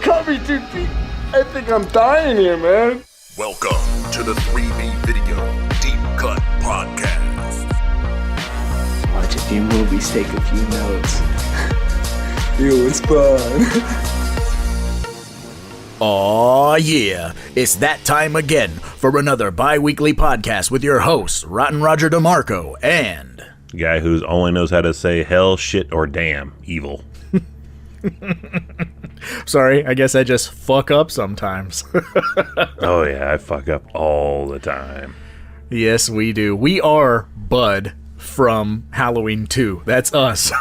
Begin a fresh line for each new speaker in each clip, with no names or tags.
cut me too deep. I think I'm dying here, man.
Welcome to the 3B Video Deep Cut Podcast.
Watch a few movies, take a few notes. It was fun.
Aw, yeah. It's that time again for another bi-weekly podcast with your hosts, Rotten Roger DeMarco and...
Guy who only knows how to say hell, shit, or damn, evil.
Sorry, I guess I just fuck up sometimes.
Oh yeah, I fuck up all the time.
Yes, we do. We are Bud from Halloween 2. That's us.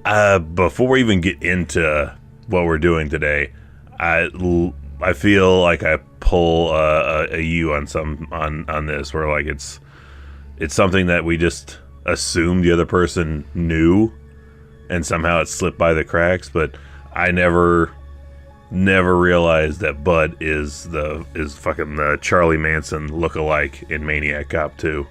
Before we even get into what we're doing today, I feel like I pull a U on on this, where like it's something that we just assumed the other person knew, and somehow it slipped by the cracks. But I never realized that Bud is fucking the Charlie Manson lookalike in Maniac Cop 2.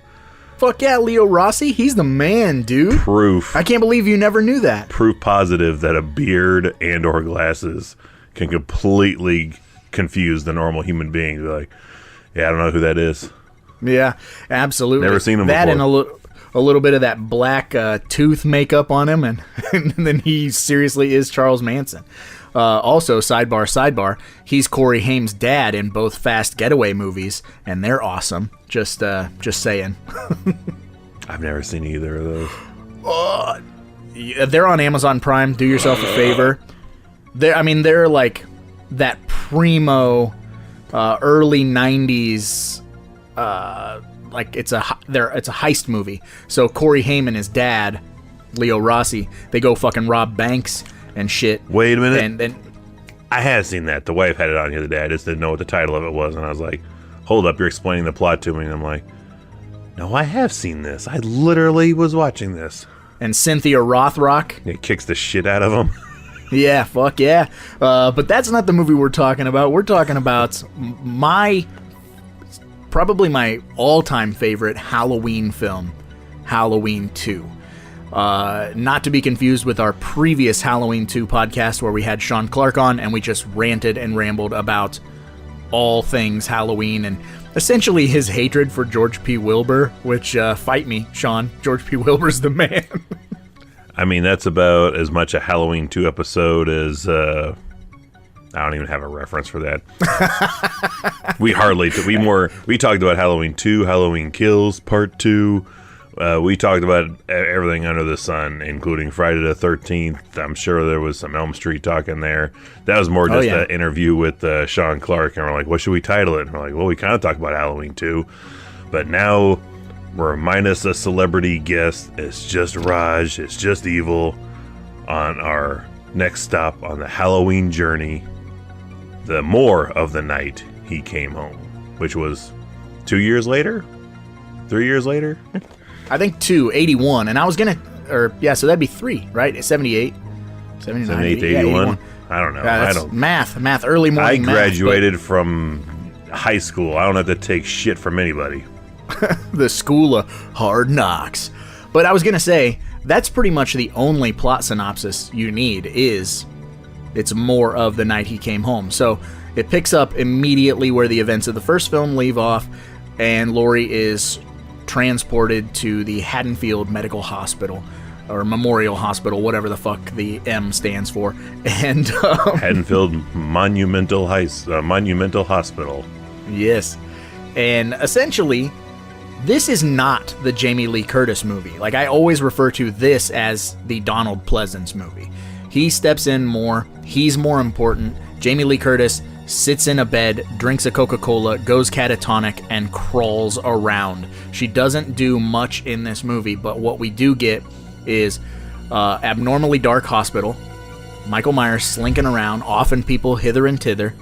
Fuck yeah, Leo Rossi. He's the man, dude.
Proof.
I can't believe you never knew that.
Proof positive that a beard and or glasses can completely confuse the normal human being. Be like, yeah, I don't know who that is.
Yeah, absolutely.
Never seen him
that
before.
And a little bit of that black tooth makeup on him, and then he seriously is Charles Manson. Also, sidebar, he's Corey Haim's dad in both Fast Getaway movies, and they're awesome. Just saying.
I've never seen either of those.
They're on Amazon Prime. Do yourself a favor. They're like that primo early 90s. Like it's a heist movie. So Corey Haim and his dad, Leo Rossi, they go fucking rob banks and shit.
Wait a minute.
And then
I had seen that. The wife had it on the other day. I just didn't know what the title of it was, and I was like, hold up, you're explaining the plot to me. And I'm like, no, I have seen this. I literally was watching this.
And Cynthia Rothrock.
It kicks the shit out of him.
Yeah, fuck yeah. But that's not the movie we're talking about. We're talking about probably my all-time favorite Halloween film, Halloween 2. Not to be confused with our previous Halloween 2 podcast where we had Sean Clark on and we just ranted and rambled about all things Halloween and essentially his hatred for George P. Wilbur, which, fight me, Sean, George P. Wilbur's the man.
I mean, that's about as much a Halloween 2 episode as... I don't even have a reference for that. We talked about Halloween 2, Halloween Kills, Part 2. We talked about everything under the sun, including Friday the 13th. I'm sure there was some Elm Street talk in there. That was more just an interview with Sean Clark, and we're like, what should we title it? And we're like, well, we kind of talked about Halloween 2, but now we're minus a celebrity guest. It's just Raj. It's just evil on our next stop on the Halloween journey. The more of the night he came home, which was 2 years later? 3 years later?
I think 81, and I was gonna, so that'd be 3, right? 78, 79,
78 to 81? I don't know.
I don't. Math, early morning
I graduated from high school. I don't have to take shit from anybody.
The school of hard knocks. But I was gonna say, that's pretty much the only plot synopsis you need is... it's more of the night he came home. So it picks up immediately where the events of the first film leave off, and Laurie is transported to the Haddonfield Medical Hospital, or Memorial Hospital, whatever the fuck the M stands for. And
Haddonfield Monumental Hospital.
Yes. And essentially, this is not the Jamie Lee Curtis movie. Like, I always refer to this as the Donald Pleasance movie. He steps in more. He's more important. Jamie Lee Curtis sits in a bed, drinks a Coca-Cola, goes catatonic, and crawls around. She doesn't do much in this movie, but what we do get is abnormally dark hospital, Michael Myers slinking around, offing people hither and thither,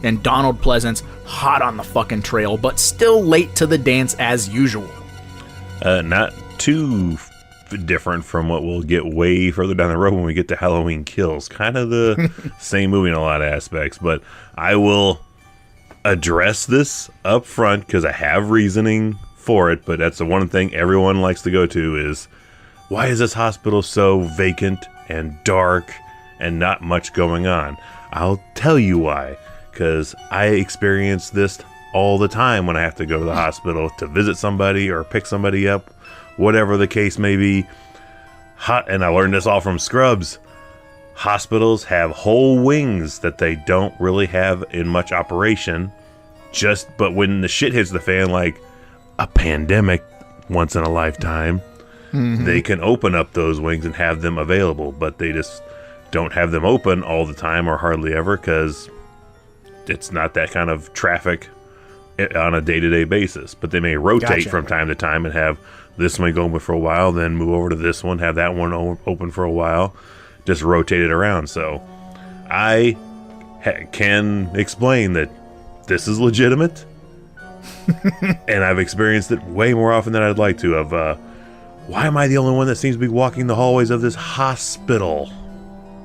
and Donald Pleasance hot on the fucking trail, but still late to the dance as usual.
Not too different from what we'll get way further down the road when we get to Halloween Kills. Kind of the same movie in a lot of aspects, but I will address this up front because I have reasoning for it, but that's the one thing everyone likes to go to is, why is this hospital so vacant and dark and not much going on. I'll tell you why. Because I experience this all the time when I have to go to the hospital to visit somebody or pick somebody up, whatever the case may be. And I learned this all from Scrubs. Hospitals have whole wings that they don't really have in much operation. But when the shit hits the fan, like a pandemic once in a lifetime, they can open up those wings and have them available. But they just don't have them open all the time or hardly ever because it's not that kind of traffic on a day-to-day basis. But they may rotate from time to time and have this one go open for a while, then move over to this one, have that one open for a while, just rotate it around. So I can explain that this is legitimate, and I've experienced it way more often than I'd like to. Why am I the only one that seems to be walking the hallways of this hospital?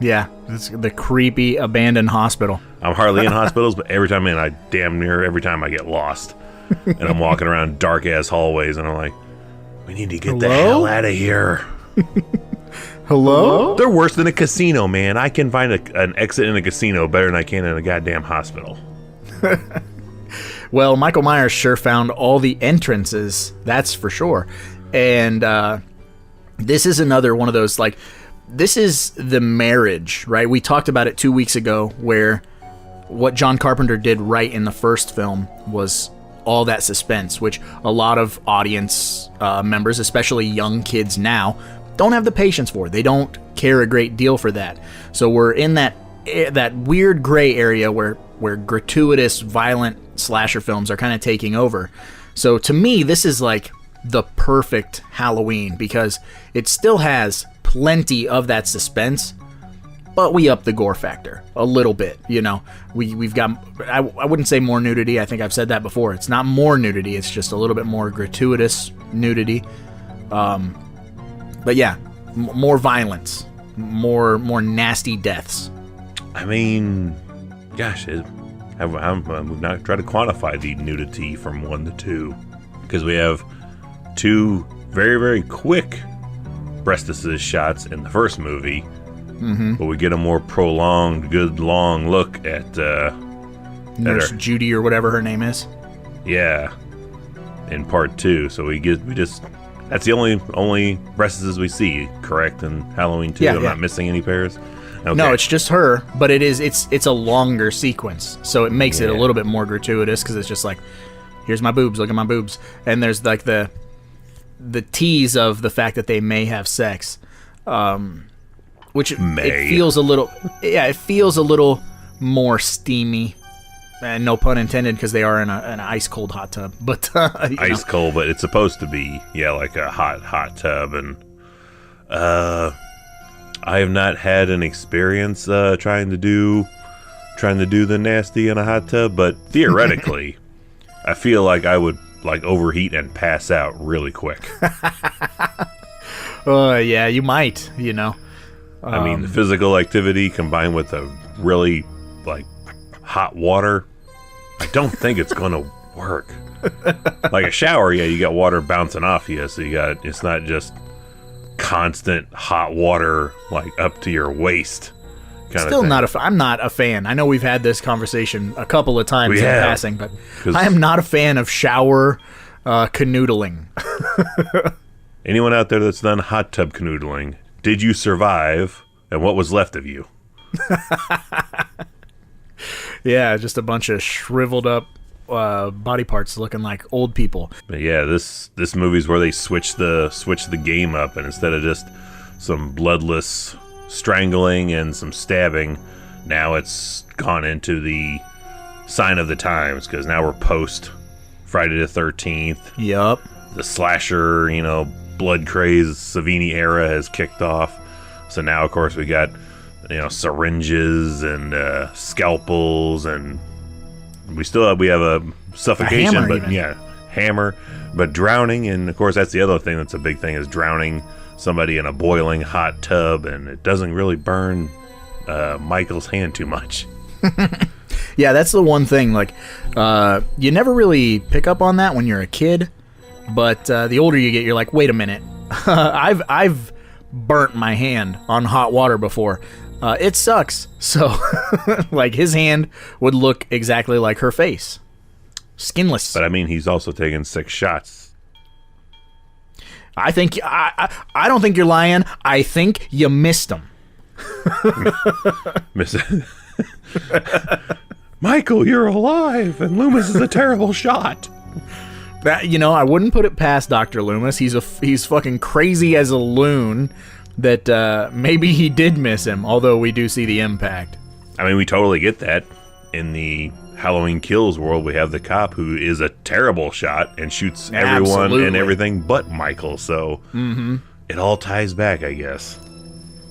Yeah, it's the creepy abandoned hospital.
I'm hardly in hospitals, but every time I'm in, every time I get lost. And I'm walking around dark-ass hallways, and I'm like, we need to get the hell out of here.
Hello?
They're worse than a casino, man. I can find an exit in a casino better than I can in a goddamn hospital.
Well, Michael Myers sure found all the entrances, that's for sure. And this is another one of those, like, this is the marriage, right? We talked about it 2 weeks ago, where what John Carpenter did right in the first film was all that suspense, which a lot of audience members, especially young kids now, don't have the patience for. They don't care a great deal for that. So we're in that weird gray area where gratuitous, violent slasher films are kind of taking over. So to me, this is like the perfect Halloween because it still has plenty of that suspense, but we up the gore factor a little bit. You know, we've got, I wouldn't say more nudity. I think I've said that before. It's not more nudity. It's just a little bit more gratuitous nudity. But yeah, more violence, more nasty deaths.
I mean, gosh, I'm not trying to quantify the nudity from 1 to 2 because we have 2 very, very quick breast shots in the first movie, but we get a more prolonged, good long look at
Nurse Judy or whatever her name is. Yeah,
in part 2. So that's the only breasts we see, correct? In Halloween 2, I'm not missing any pairs. Okay.
No, it's just her, but it's a longer sequence, so it makes it a little bit more gratuitous because it's just like, here's my boobs, look at my boobs, and there's like the tease of the fact that they may have sex, which it feels a little more steamy, and no pun intended because they are in an ice cold hot tub, but
ice cold, but it's supposed to be like a hot tub, and I have not had an experience trying to do the nasty in a hot tub, but theoretically, I feel like I would like overheat and pass out really quick.
Yeah, you might, you know.
I mean, the physical activity combined with the really like hot water, I don't think it's going to work. Like a shower, you got water bouncing off you, so it's not just constant hot water like up to your waist. I'm not a fan. I know we've had this conversation a couple of times in passing, but I am not a fan of shower canoodling. Anyone out there that's done hot tub canoodling, did you survive, and what was left of you?
Yeah, just a bunch of shriveled up body parts looking like old people.
But yeah, this movie's where they switch the game up, and instead of just some bloodless strangling and some stabbing, now it's gone into the sign of the times, because now we're post Friday the 13th.
Yup.
The slasher, blood craze Savini era has kicked off. So now, of course, we got syringes and scalpels, and we have a suffocation, hammer, but drowning, and of course that's the other thing that's a big thing, is drowning somebody in a boiling hot tub, and it doesn't really burn Michael's hand too much.
Yeah, that's the one thing. Like, you never really pick up on that when you're a kid, but the older you get, you're like, wait a minute, I've burnt my hand on hot water before. It sucks. So, like, his hand would look exactly like her face. Skinless.
But I mean, he's also taken 6 shots.
I think I don't think you're lying. I think you missed him.
Michael, you're alive, and Loomis is a terrible shot.
That, I wouldn't put it past Dr. Loomis. He's fucking crazy as a loon. That maybe he did miss him, although we do see the impact.
I mean, we totally get that. In the Halloween Kills world, we have the cop who is a terrible shot and shoots everyone
Absolutely.
and everything but Michael. So it all ties back, I guess.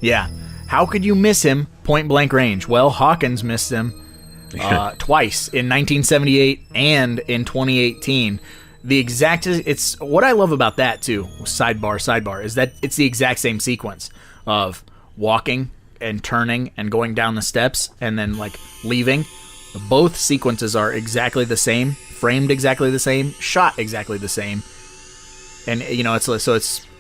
Yeah. How could you miss him point blank range? Well, Hawkins missed him twice in 1978 and in 2018. It's what I love about that too. Sidebar is that it's the exact same sequence of walking and turning and going down the steps and then like leaving. Both sequences are exactly the same, framed exactly the same, shot exactly the same. And it's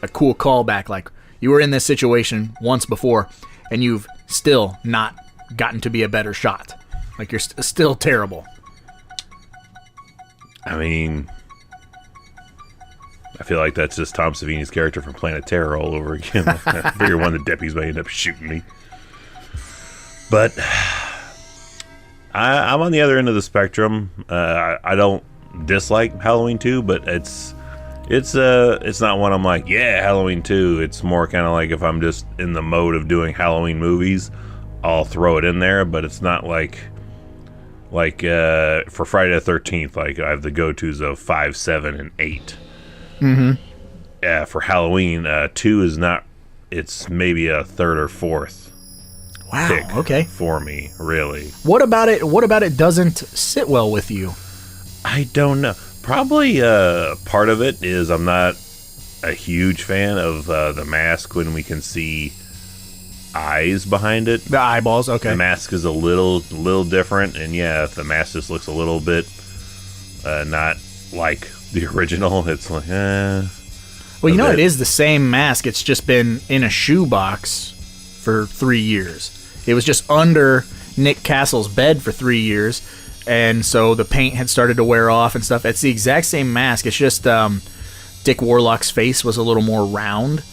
a cool callback. Like, you were in this situation once before, and you've still not gotten to be a better shot. Like, you're still terrible.
I mean, I feel like that's just Tom Savini's character from Planet Terror all over again. I figure one of the deputies might end up shooting me. But I'm on the other end of the spectrum. I don't dislike Halloween 2, but it's not one I'm like, yeah, Halloween 2. It's more kind of like if I'm just in the mode of doing Halloween movies, I'll throw it in there. But it's not like for Friday the 13th, like I have the go-tos of 5, 7, and 8. Mm-hmm. Yeah, for Halloween, 2 is not. It's maybe a 3rd or 4th.
Wow.
Pick
okay.
For me, really.
What about it doesn't sit well with you?
I don't know. Probably part of it is I'm not a huge fan of the mask when we can see eyes behind it.
The eyeballs, okay.
The mask is a little different, and yeah, if the mask just looks a little bit not like the original, it's like,
Well, it is the same mask. It's just been in a shoebox for 3 years. It was just under Nick Castle's bed for 3 years, and so the paint had started to wear off and stuff. It's the exact same mask. It's just Dick Warlock's face was a little more round,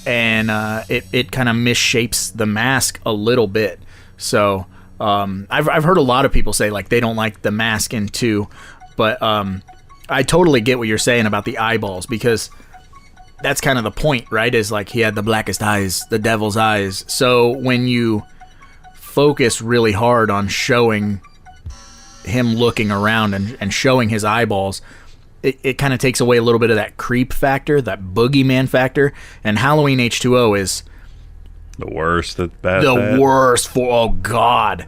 and it kind of misshapes the mask a little bit. So I've heard a lot of people say like they don't like the mask in 2, but I totally get what you're saying about the eyeballs, because that's kind of the point, right? Is like he had the blackest eyes, the devil's eyes. So when you focus really hard on showing him looking around and showing his eyeballs, it kind of takes away a little bit of that creep factor, that boogeyman factor. And Halloween H2O is
the worst.
Worst for, oh god,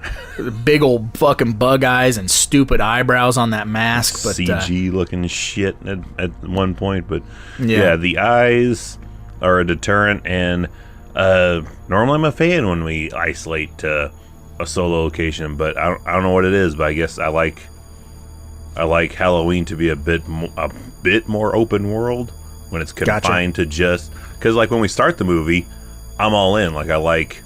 big old fucking bug eyes and stupid eyebrows on that mask. But
CG looking shit at one point. But
yeah,
the eyes are a deterrent, and normally I'm a fan when we isolate to a solo location, but I don't know what it is, but I guess I like Halloween to be a bit more open world when it's confined to just, because like when we start the movie, I'm all in. Like, I like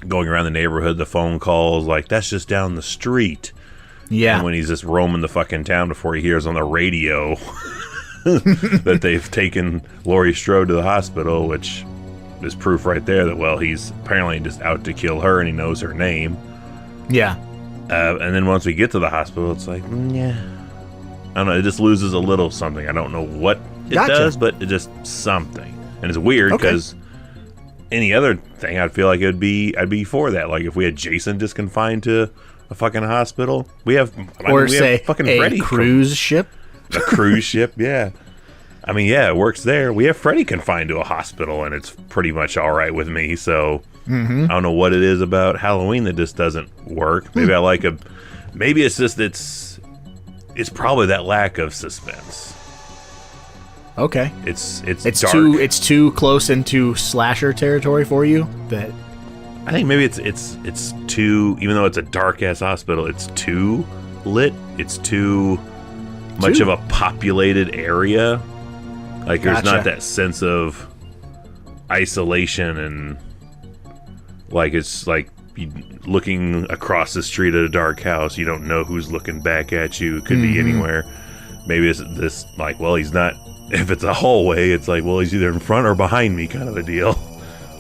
going around the neighborhood, the phone calls, like that's just down the street.
Yeah.
And when he's just roaming the fucking town before he hears on the radio that they've taken Laurie Strode to the hospital, which is proof right there that, well, he's apparently just out to kill her and he knows her name.
Yeah.
And then once we get to the hospital, it's like, yeah. I don't know, it just loses a little something. I don't know what it does, but it just something. And it's weird because any other thing, I'd feel like I'd be for that. Like if we had Jason just confined to a fucking hospital, we have fucking
a
Freddy
cruise ship.
A cruise ship, yeah. I mean, yeah, it works there. We have Freddy confined to a hospital, and it's pretty much all right with me. So I don't know what it is about Halloween that just doesn't work. Maybe I like maybe it's just it's probably that lack of suspense.
Okay.
It's
dark. It's too close into slasher territory for you. That
I think maybe it's too, even though it's a dark ass hospital, it's too lit. It's too much of a populated area. Like there's not that sense of isolation and Like it's like you looking across the street at a dark house. You don't know who's looking back at you. It could be anywhere. Maybe it's this like, well, he's not. If it's a hallway, it's like, well, he's either in front or behind me, kind of a deal.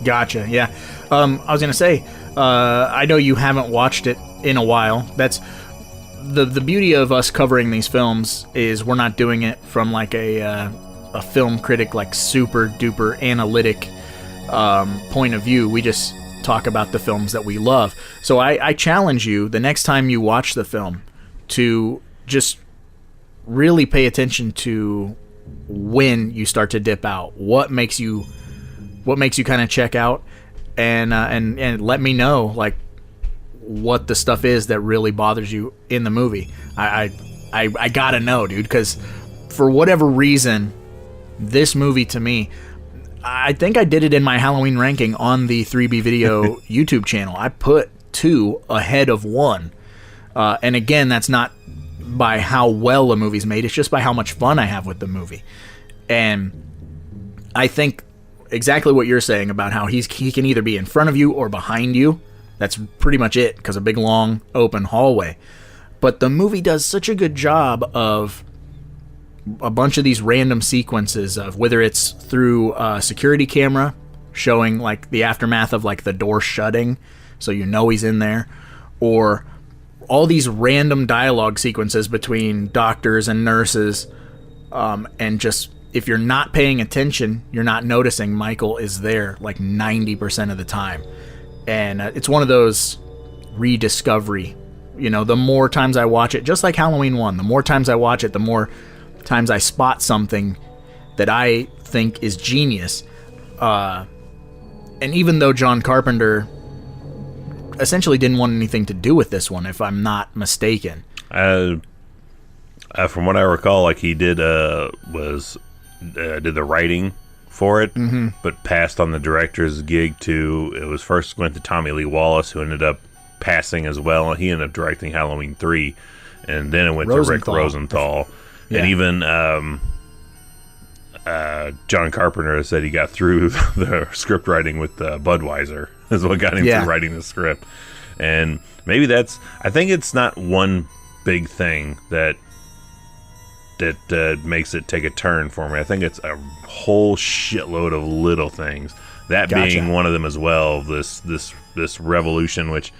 Gotcha. Yeah. I was gonna say, I know you haven't watched it in a while. That's the beauty of us covering these films is we're not doing it from like a film critic, like super duper analytic point of view. We just talk about the films that we love. So I challenge you the next time you watch the film to just really pay attention to when you start to dip out. What makes you kind of check out, and let me know like what the stuff is that really bothers you in the movie. I gotta know, dude, because for whatever reason, this movie to me, I think I did it in my Halloween ranking on the 3B Video YouTube channel. I put 2 ahead of 1. And again, that's not by how well a movie's made. It's just by how much fun I have with the movie. And I think exactly what you're saying about how he can either be in front of you or behind you. That's pretty much it, because a big, long, open hallway. But the movie does such a good job of a bunch of these random sequences of whether it's through a security camera showing like the aftermath of like the door shutting so you know he's in there, or all these random dialogue sequences between doctors and nurses, and just if you're not paying attention, you're not noticing Michael is there like 90% of the time. And it's one of those rediscovery, the more times I watch it, just like Halloween 1, the more times I watch it, the more times I spot something that I think is genius. And even though John Carpenter essentially didn't want anything to do with this one, if I'm not mistaken.
From what I recall, like he did did the writing for it, but passed on the director's gig to, it was first went to Tommy Lee Wallace, who ended up passing as well. He ended up directing Halloween 3, and then it went to Rick Rosenthal. Yeah. And even John Carpenter said he got through the script writing with Budweiser is what got him through writing the script. And maybe I think it's not one big thing that makes it take a turn for me. I think it's a whole shitload of little things. That being one of them as well. This revolution, which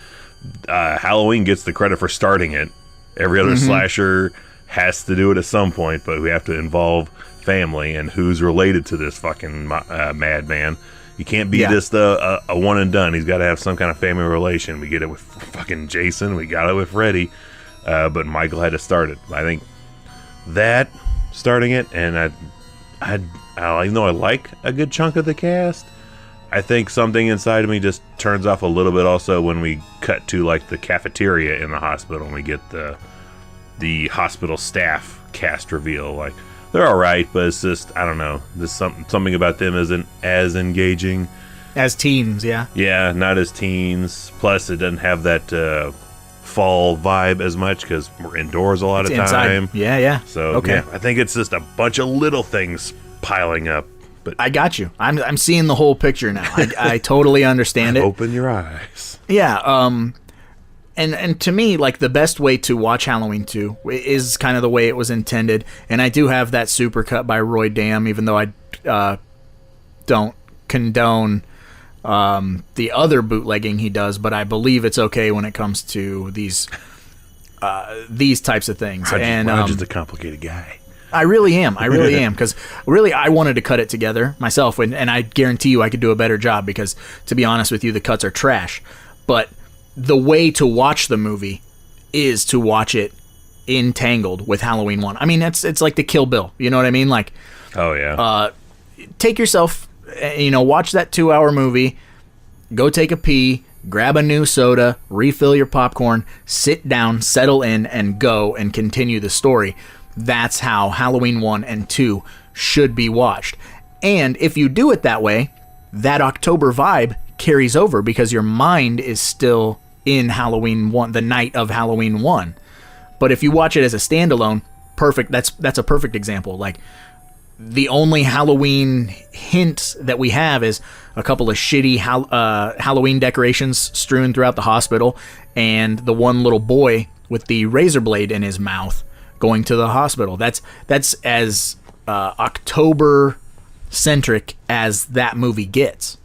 Halloween gets the credit for starting it. Every other slasher has to do it at some point, but we have to involve family and who's related to this fucking madman. You can't be just a one and done. He's got to have some kind of family relation. We get it with fucking Jason. We got it with Freddy. But Michael had to start it. I think that starting it, and even though I like a good chunk of the cast, I think something inside of me just turns off a little bit also when we cut to like the cafeteria in the hospital and we get the hospital staff cast reveal. Like, they're all right, but it's just, I don't know, there's something about them isn't as engaging
as teens. Yeah,
not as teens. Plus it doesn't have that fall vibe as much because we're indoors a lot of time.
Yeah.
So okay. I think it's just a bunch of little things piling up. But
I got you. I'm seeing the whole picture now. I totally understand it.
Open your eyes.
Yeah. And to me, like, the best way to watch Halloween 2 is kind of the way it was intended. And I do have that supercut by Roy Dam, even though I don't condone the other bootlegging he does. But I believe it's okay when it comes to these types of things.
I'm just a complicated guy.
I really am, because really I wanted to cut it together myself, and I guarantee you I could do a better job because, to be honest with you, the cuts are trash. But the way to watch the movie is to watch it entangled with Halloween 1. I mean, it's like the Kill Bill, you know what I mean? Like,
oh yeah.
Take yourself, watch that 2-hour movie, go take a pee, grab a new soda, refill your popcorn, sit down, settle in, and go and continue the story. That's how Halloween 1 and 2 should be watched. And if you do it that way, that October vibe carries over because your mind is still in Halloween 1, the night of Halloween 1. But if you watch it as a standalone, perfect. That's a perfect example. Like, the only Halloween hint that we have is a couple of shitty Halloween decorations strewn throughout the hospital, and the one little boy with the razor blade in his mouth going to the hospital. That's as October centric as that movie gets.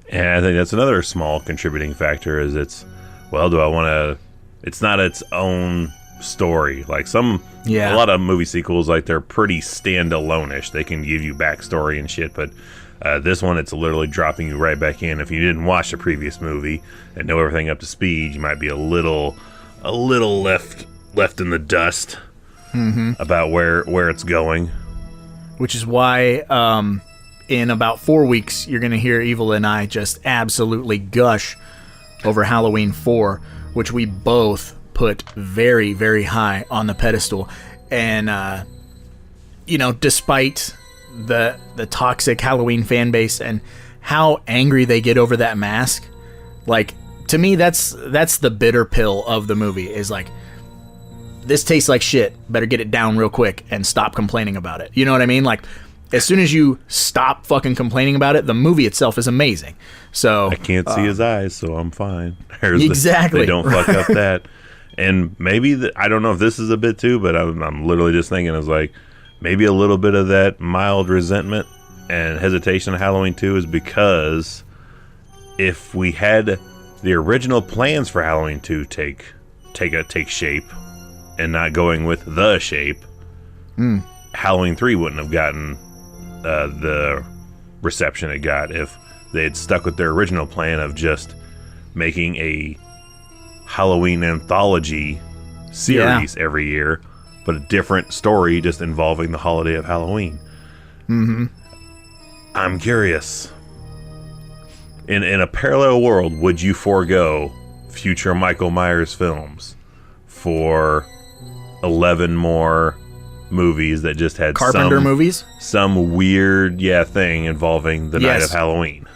And I think that's another small contributing factor is it's not its own story. Like a lot of movie sequels, like they're pretty standalone-ish. They can give you backstory and shit, but this one, it's literally dropping you right back in. If you didn't watch the previous movie and know everything up to speed, you might be a little left in the dust about where it's going.
Which is why in about 4 weeks, you're going to hear Evil and I just absolutely gush over Halloween 4, which we both put very, very high on the pedestal. And, despite the toxic Halloween fan base and how angry they get over that mask, like, to me, that's the bitter pill of the movie, is like, this tastes like shit, better get it down real quick and stop complaining about it. You know what I mean? Like, as soon as you stop fucking complaining about it, the movie itself is amazing. So
I can't see his eyes, so I'm fine.
Exactly.
They don't fuck up that. And maybe, I don't know if this is a bit too, but I'm literally just thinking, I was like, maybe a little bit of that mild resentment and hesitation of Halloween 2 is because if we had the original plans for Halloween 2 take shape, and not going with the shape, Halloween 3 wouldn't have gotten the reception it got if they had stuck with their original plan of just making a Halloween anthology series every year, but a different story just involving the holiday of Halloween. I'm curious. In a parallel world, would you forego future Michael Myers films for 11 more movies that just had
Carpenter movies?
Some weird thing involving the night of Halloween?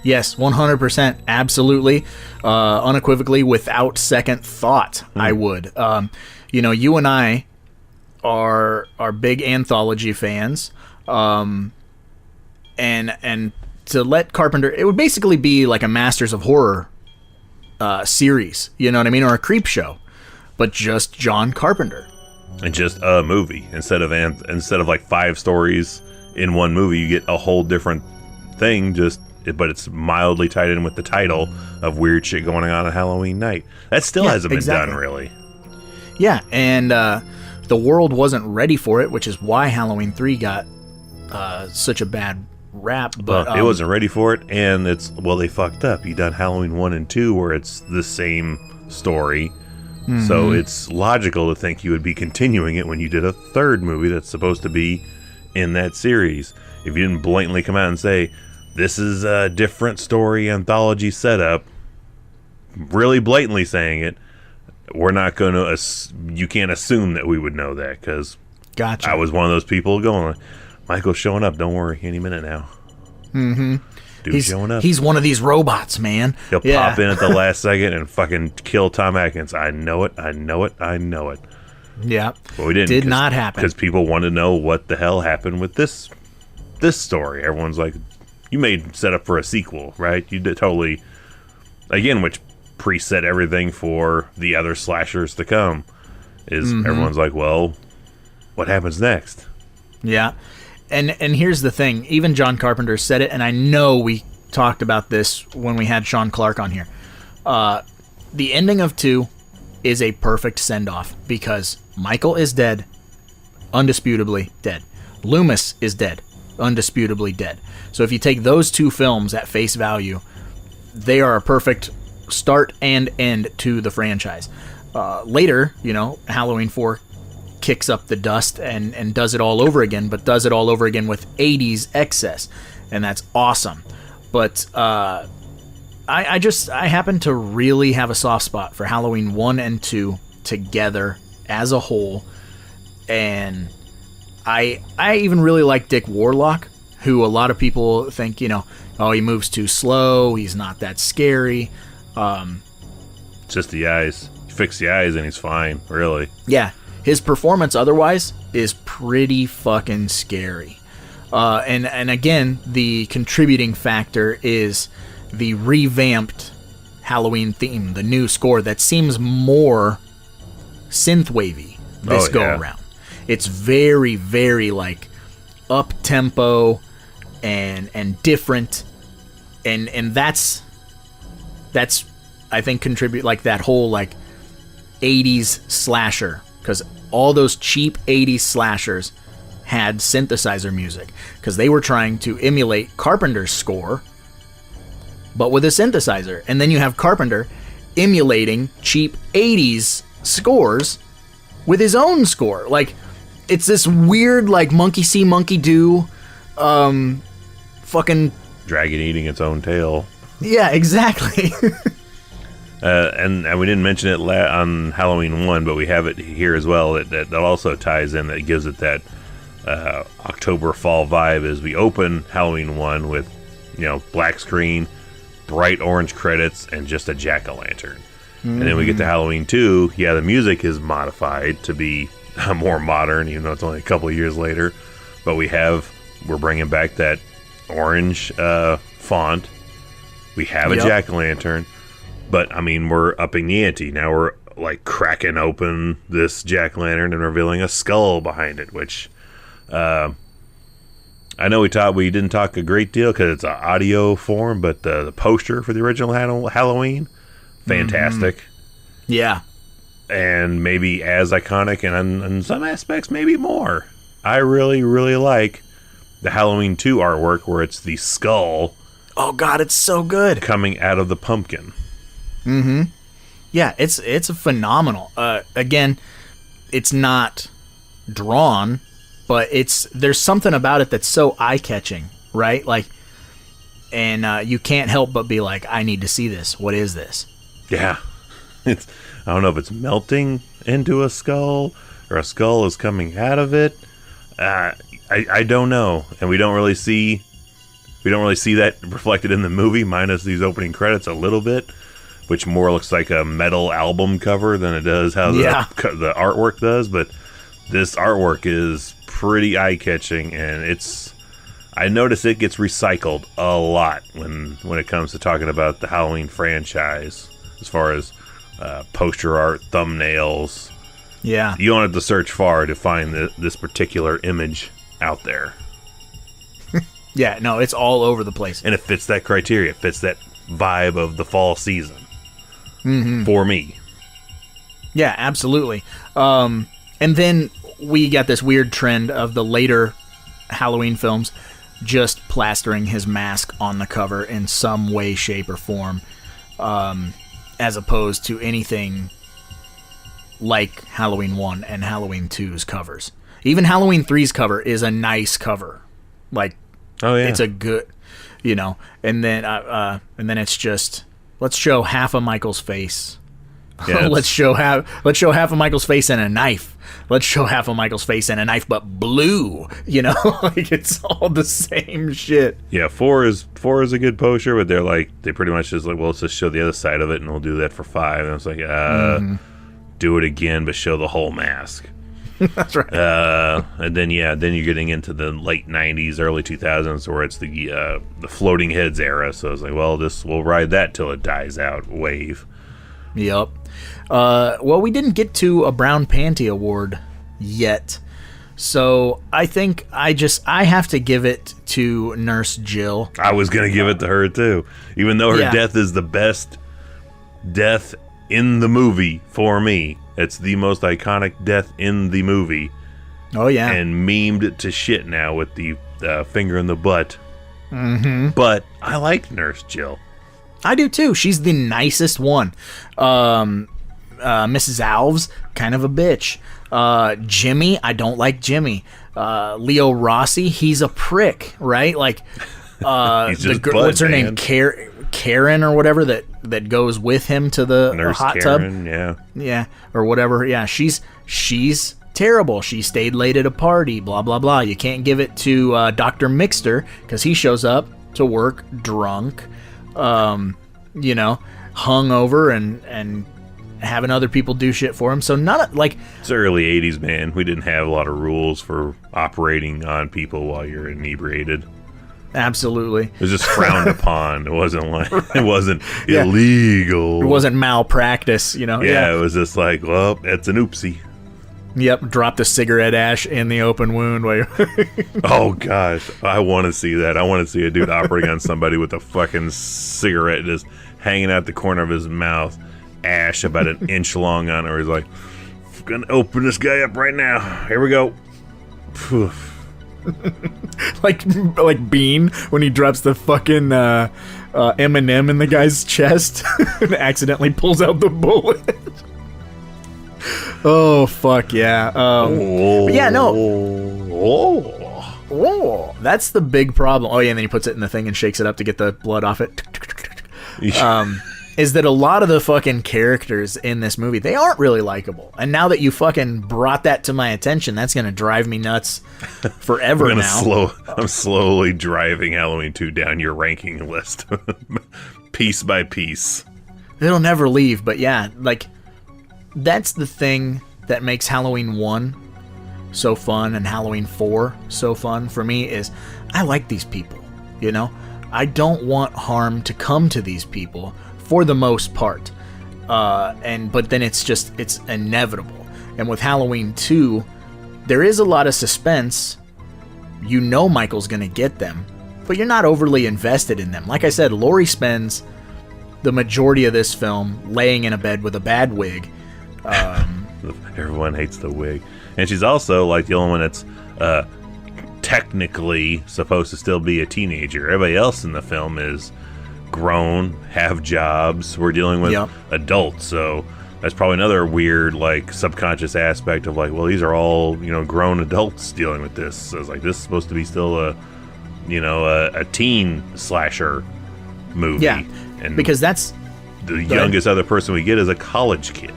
Yes, 100%, absolutely, unequivocally, without second thought, I would. You and I are big anthology fans, and to let Carpenter, it would basically be like a Masters of Horror series, you know what I mean, or a creep show, but just John Carpenter.
And just a movie instead of like 5 stories in one movie, you get a whole different thing. But it's mildly tied in with the title of weird shit going on Halloween night. That still hasn't been done, really. Yeah, and the world wasn't ready for it, which is why Halloween 3 got such a bad rap. But it wasn't ready for it, and they fucked up. You done Halloween 1 and 2 where it's the same story. So it's logical to think you would be continuing it when you did a third movie that's supposed to be in that series. If you didn't blatantly come out and say, this is a different story anthology setup, really blatantly saying it, we're not going to, you can't assume that we would know that, because I was one of those people going, Michael's showing up, don't worry, any minute now. Dude's showing up.
He's one of these robots, man.
He'll pop in at the last second and fucking kill Tom Atkins. I know it.
Yeah.
But we didn't.
Did not happen.
Because people want to know what the hell happened with this story. Everyone's like, you made set up for a sequel, right? You did totally, again, which preset everything for the other slashers to come. Everyone's like, well, what happens next?
Yeah. And here's the thing. Even John Carpenter said it, and I know we talked about this when we had Sean Clark on here. The ending of 2 is a perfect send-off because Michael is dead, undisputably dead. Loomis is dead, undisputably dead. So if you take those 2 films at face value, they are a perfect start and end to the franchise. Later, Halloween 4 kicks up the dust and does it all over again, but does it all over again with 80s excess, and that's awesome. But I happen to really have a soft spot for Halloween 1 and 2 together as a whole, and I even really like Dick Warlock, who a lot of people think, he moves too slow, he's not that scary.
Just the eyes. You fix the eyes and he's fine, really.
Yeah. His performance otherwise is pretty fucking scary. And again, the contributing factor is the revamped Halloween theme, the new score that seems more synth-wavy this go-around. It's very, very, like, up-tempo and different. And that's I think contribute, like, that whole, like, 80s slasher, because all those cheap 80s slashers had synthesizer music because they were trying to emulate Carpenter's score but with a synthesizer, and then you have Carpenter emulating cheap 80s scores with his own score. Like, it's this weird, like, monkey see monkey do fucking
dragon eating its own tail.
Yeah, exactly.
And we didn't mention it on Halloween 1, but we have it here as well. That also ties in, that gives it that October fall vibe. As we open Halloween 1 with, black screen, bright orange credits, and just a jack-o'-lantern. And then we get to Halloween 2. Yeah, the music is modified to be more modern, even though it's only a couple of years later. But we're bringing back that orange font. We have a jack-o'-lantern. But, I mean, we're upping the ante. Now we're, like, cracking open this jack-o'-lantern and revealing a skull behind it, which I know we didn't talk a great deal because it's an audio form, but the poster for the original Halloween, fantastic.
Yeah.
And maybe as iconic, and in some aspects, maybe more. I really, really like the Halloween 2 artwork where it's the skull.
Oh, God, it's so good.
Coming out of the pumpkin.
Mm-hmm. Yeah, it's a phenomenal. Again, it's not drawn, but there's something about it that's so eye-catching, right? Like, and you can't help but be like, I need to see this. What is this?
Yeah. I don't know if it's melting into a skull or a skull is coming out of it. I don't know, and we don't really see that reflected in the movie, minus these opening credits a little bit, which more looks like a metal album cover than it does how the artwork does. But this artwork is pretty eye-catching, and I notice it gets recycled a lot when it comes to talking about the Halloween franchise, as far as poster art, thumbnails.
Yeah.
You don't have to search far to find this particular image out there.
Yeah, no, it's all over the place.
And it fits that criteria. It fits that vibe of the fall season. Mm-hmm. For me.
Yeah, absolutely. And then we got this weird trend of the later Halloween films just plastering his mask on the cover in some way, shape, or form, as opposed to anything like Halloween 1 and Halloween 2's covers. Even Halloween 3's cover is a nice cover. Like,
oh yeah,
it's a good, and then it's just, let's show half of Michael's face. Yeah, let's show half of Michael's face and a knife. Let's show half of Michael's face and a knife, but blue. Like, it's all the same shit.
Yeah, 4 is a good poster, but they pretty much just like, well, let's just show the other side of it, and we'll do that for 5. And it's like, do it again, but show the whole mask.
That's right.
And then you're getting into the late 90s, early 2000s, where it's the floating heads era. So it's like, well, we'll ride that till it dies out wave.
Yep. Well, we didn't get to a Brown Panty Award yet, so I think I have to give it to Nurse Jill.
I was gonna give it to her too, even though her death is the best death in the movie for me. It's the most iconic death in the movie.
Oh yeah,
and memed to shit now with the finger in the butt. Mm-hmm. But I like Nurse Jill.
I do too. She's the nicest one. Mrs. Alves, kind of a bitch. Jimmy, I don't like Jimmy. Leo Rossi, he's a prick, right? Like, what's her name? Karen or whatever that goes with him to the
Nurse
hot
Karen,
tub. Yeah, or whatever. Yeah, she's terrible. She stayed late at a party. Blah blah blah. You can't give it to Dr. Mixter because he shows up to work drunk, hungover having other people do shit for him. So not like
It's early 80s, man. We didn't have a lot of rules for operating on people while you're inebriated.
absolutely.
It was just frowned upon. It wasn't like it wasn't illegal.
It wasn't malpractice, you know.
Yeah, it was just like, well, it's an oopsie.
Yep, drop the cigarette ash in the open wound.
Oh gosh, I want to see that. I want to see a dude operating on somebody with a fucking cigarette just hanging out the corner of his mouth, ash about an inch long on it. Where he's like, "I'm gonna open this guy up right now. Here we go." Phew.
like Bean when he drops the fucking M&M in the guy's chest and accidentally pulls out the bullet. Oh fuck yeah. But yeah, no. Oh, that's the big problem. Oh yeah, and then he puts it in the thing and shakes it up to get the blood off it. Is that a lot of the fucking characters in this movie, they aren't really likable. And now that you fucking brought that to my attention, that's gonna drive me nuts forever now.
I'm slowly driving Halloween 2 down your ranking list, piece by piece.
It'll never leave, but yeah, like, that's the thing that makes Halloween 1 so fun and Halloween 4 so fun for me is I like these people, you know? I don't want harm to come to these people for the most part. But then it's inevitable. And with Halloween 2, there is a lot of suspense. You know Michael's going to get them, but you're not overly invested in them. Like I said, Laurie spends the majority of this film laying in a bed with a bad wig.
Everyone hates the wig. And she's also like the only one that's technically supposed to still be a teenager. Everybody else in the film is grown, have jobs. We're dealing with adults, so that's probably another weird like subconscious aspect of like, well, these are all, you know, grown adults dealing with this. So it's like this is supposed to be still a teen slasher movie.
Yeah,
and
because that's
the youngest other person we get is a college kid.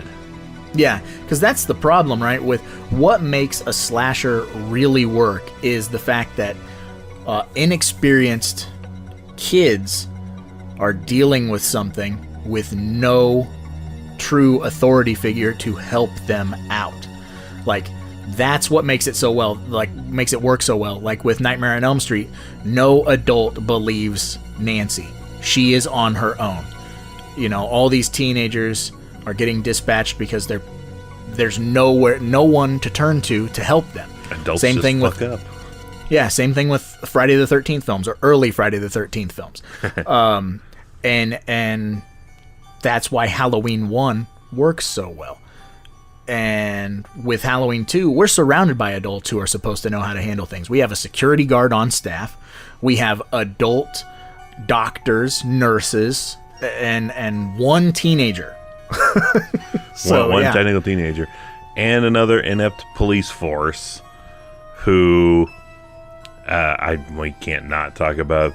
Yeah, because that's the problem, right? With what makes a slasher really work is the fact that inexperienced kids are dealing with something with no true authority figure to help them out. Like, that's what makes it so well, like, makes it work so well. Like with Nightmare on Elm Street, no adult believes Nancy. She is on her own. You know, all these teenagers are getting dispatched because there's no one to turn to help them.
Adults
same
just
thing
fuck
with
up.
Yeah, same thing with Friday the 13th films or early Friday the 13th films. And that's why Halloween 1 works so well. And with Halloween 2, we're surrounded by adults who are supposed to know how to handle things. We have a security guard on staff. We have adult doctors, nurses, and one teenager.
One technical teenager, and another inept police force who we can't not talk about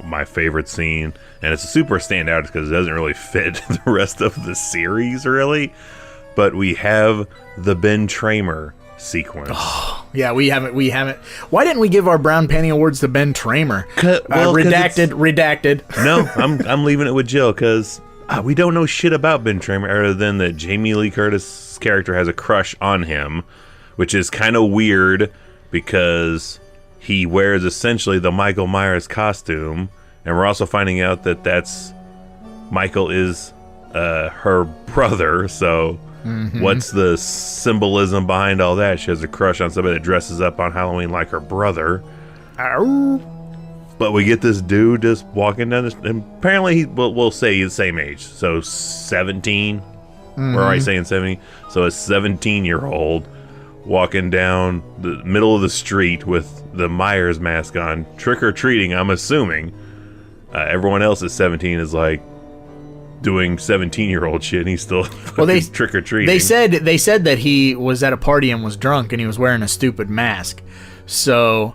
my favorite scene, and it's a super standout because it doesn't really fit the rest of the series really, but we have the Ben Tramer sequence.
Oh, yeah, we haven't. Why didn't we give our Brown Panty Awards to Ben Tramer? Redacted.
No, I'm leaving it with Jill because we don't know shit about Ben Tramer other than that Jamie Lee Curtis' character has a crush on him, which is kind of weird because he wears essentially the Michael Myers costume, and we're also finding out that that's Michael is her brother, so what's the symbolism behind all that? She has a crush on somebody that dresses up on Halloween like her brother.
Ow.
But we get this dude just walking down this, and apparently we'll say he's the same age, so 17. We're already saying 17. So a 17-year-old walking down the middle of the street with the Myers mask on, trick-or-treating, I'm assuming. Everyone else at 17 is like doing 17-year-old shit, and he's still trick-or-treating. They
said that he was at a party and was drunk, and he was wearing a stupid mask. So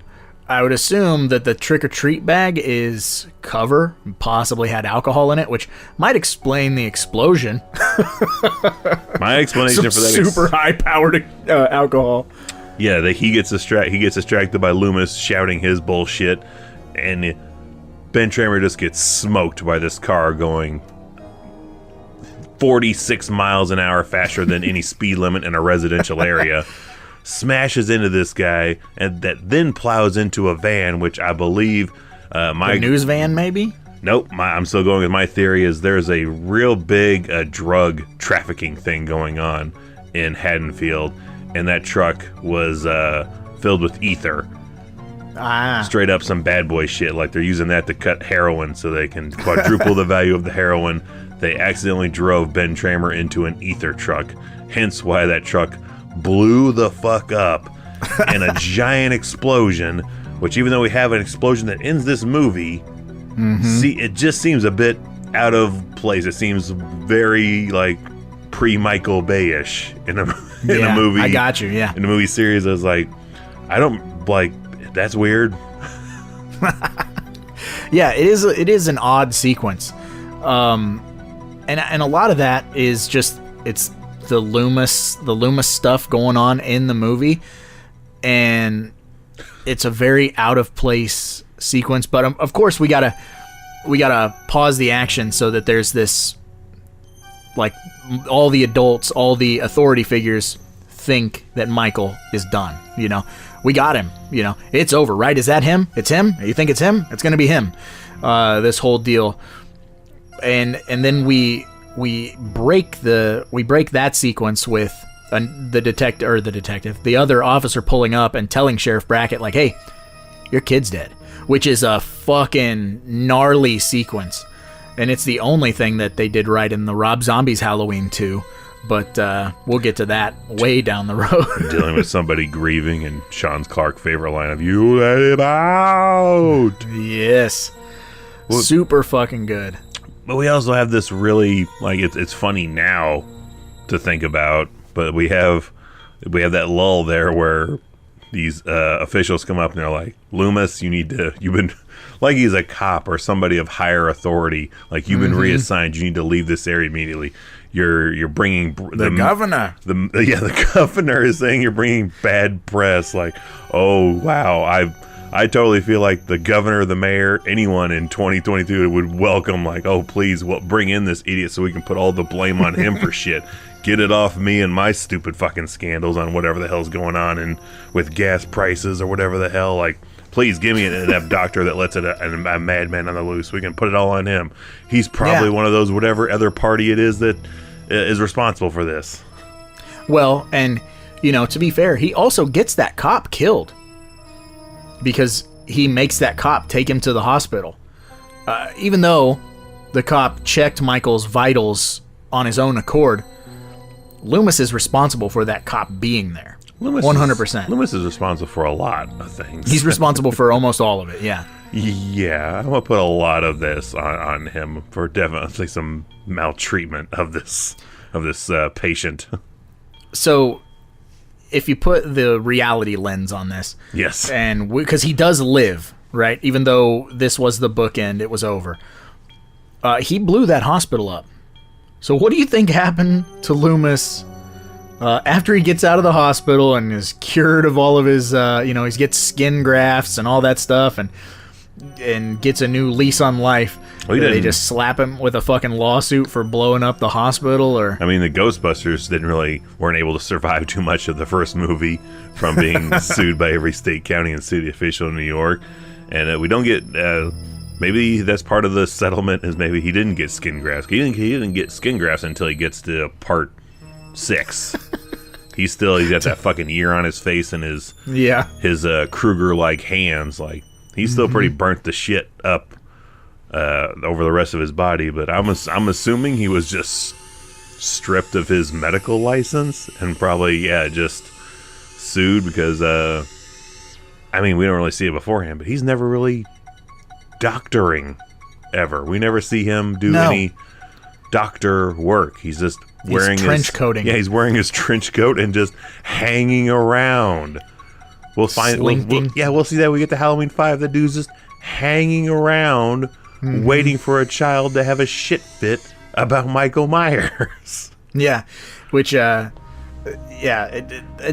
I would assume that the trick-or-treat bag is cover, possibly had alcohol in it, which might explain the explosion.
My explanation for that is
super high-powered alcohol.
Yeah, he gets distracted by Loomis shouting his bullshit, and Ben Tramer just gets smoked by this car going 46 miles an hour faster than any speed limit in a residential area, smashes into this guy, and that then plows into a van, which I believe
the news van, maybe?
Nope, I'm still going with my theory is there's a real big drug trafficking thing going on in Haddonfield, and that truck was filled with ether. Straight up some bad boy shit, like they're using that to cut heroin so they can quadruple the value of the heroin. They accidentally drove Ben Tramer into an ether truck, hence why that truck blew the fuck up in a giant explosion, which even though we have an explosion that ends this movie, it just seems a bit out of place. It seems very like pre-Michael Bay-ish in a movie.
I got you, yeah.
In the movie series, I was like, I don't, like, that's weird.
Yeah, it is an odd sequence. And a lot of that is just, it's the Loomis stuff going on in the movie, and it's a very out of place sequence. But of course we gotta pause the action so that there's this, like, all the adults, all the authority figures think that Michael is done. You know, we got him. You know, it's over, right? Is that him? It's him. You think it's him? It's gonna be him. This whole deal, and then we break that sequence with the other officer pulling up and telling Sheriff Brackett, like, hey, your kid's dead, which is a fucking gnarly sequence. And it's the only thing that they did right in the Rob Zombie's Halloween 2, but we'll get to that way down the road.
Dealing with somebody grieving, and Sean Clark's favorite line of, you let him out.
Yes. Well, super fucking good.
But we also have this really, like, it's funny now to think about, but we have that lull there where these officials come up and they're like, Loomis, you've been, like he's a cop or somebody of higher authority, like you've been reassigned, you need to leave this area immediately. You're bringing
the governor.
The governor is saying you're bringing bad press. Like, oh wow, I totally feel like the governor, the mayor, anyone in 2022 would welcome, like, oh please, bring in this idiot so we can put all the blame on him for shit. Get it off me and my stupid fucking scandals on whatever the hell's going on and with gas prices or whatever the hell. Like, please give me an inept doctor that lets a madman on the loose. We can put it all on him. He's probably one of those whatever other party it is that is responsible for this.
Well, and, you know, to be fair, he also gets that cop killed because he makes that cop take him to the hospital. Even though the cop checked Michael's vitals on his own accord, Loomis is responsible for that cop being there. 100%.
Loomis is responsible for a lot of things.
He's responsible for almost all of it, yeah.
Yeah, I'm going to put a lot of this on him for definitely some maltreatment of this patient. So,
if you put the reality lens on this,
yes,
and because he does live, right? Even though this was the bookend, it was over. He blew that hospital up. So what do you think happened to Loomis after he gets out of the hospital and is cured of all of his, he gets skin grafts and all that stuff, and gets a new lease on life?
Well,
they just slap him with a fucking lawsuit for blowing up the hospital? Or,
I mean, the Ghostbusters weren't able to survive too much of the first movie from being sued by every state, county, and city official in New York, and we don't get. Maybe that's part of the settlement, is maybe he didn't get skin grafts. He didn't get skin grafts until he gets to part 6. He's got that fucking ear on his face and his Kruger-like hands. Like, he's still pretty burnt the shit up over the rest of his body. But I'm assuming he was just stripped of his medical license and probably just sued because we don't really see it beforehand, but he's never really doctoring ever. We never see him do any doctor work. He's just wearing
trench coating.
Yeah, he's wearing his trench coat and just hanging around. We'll find. We'll see that we get to Halloween 5. The dude's just hanging around, waiting for a child to have a shit fit about Michael Myers.
Yeah, which it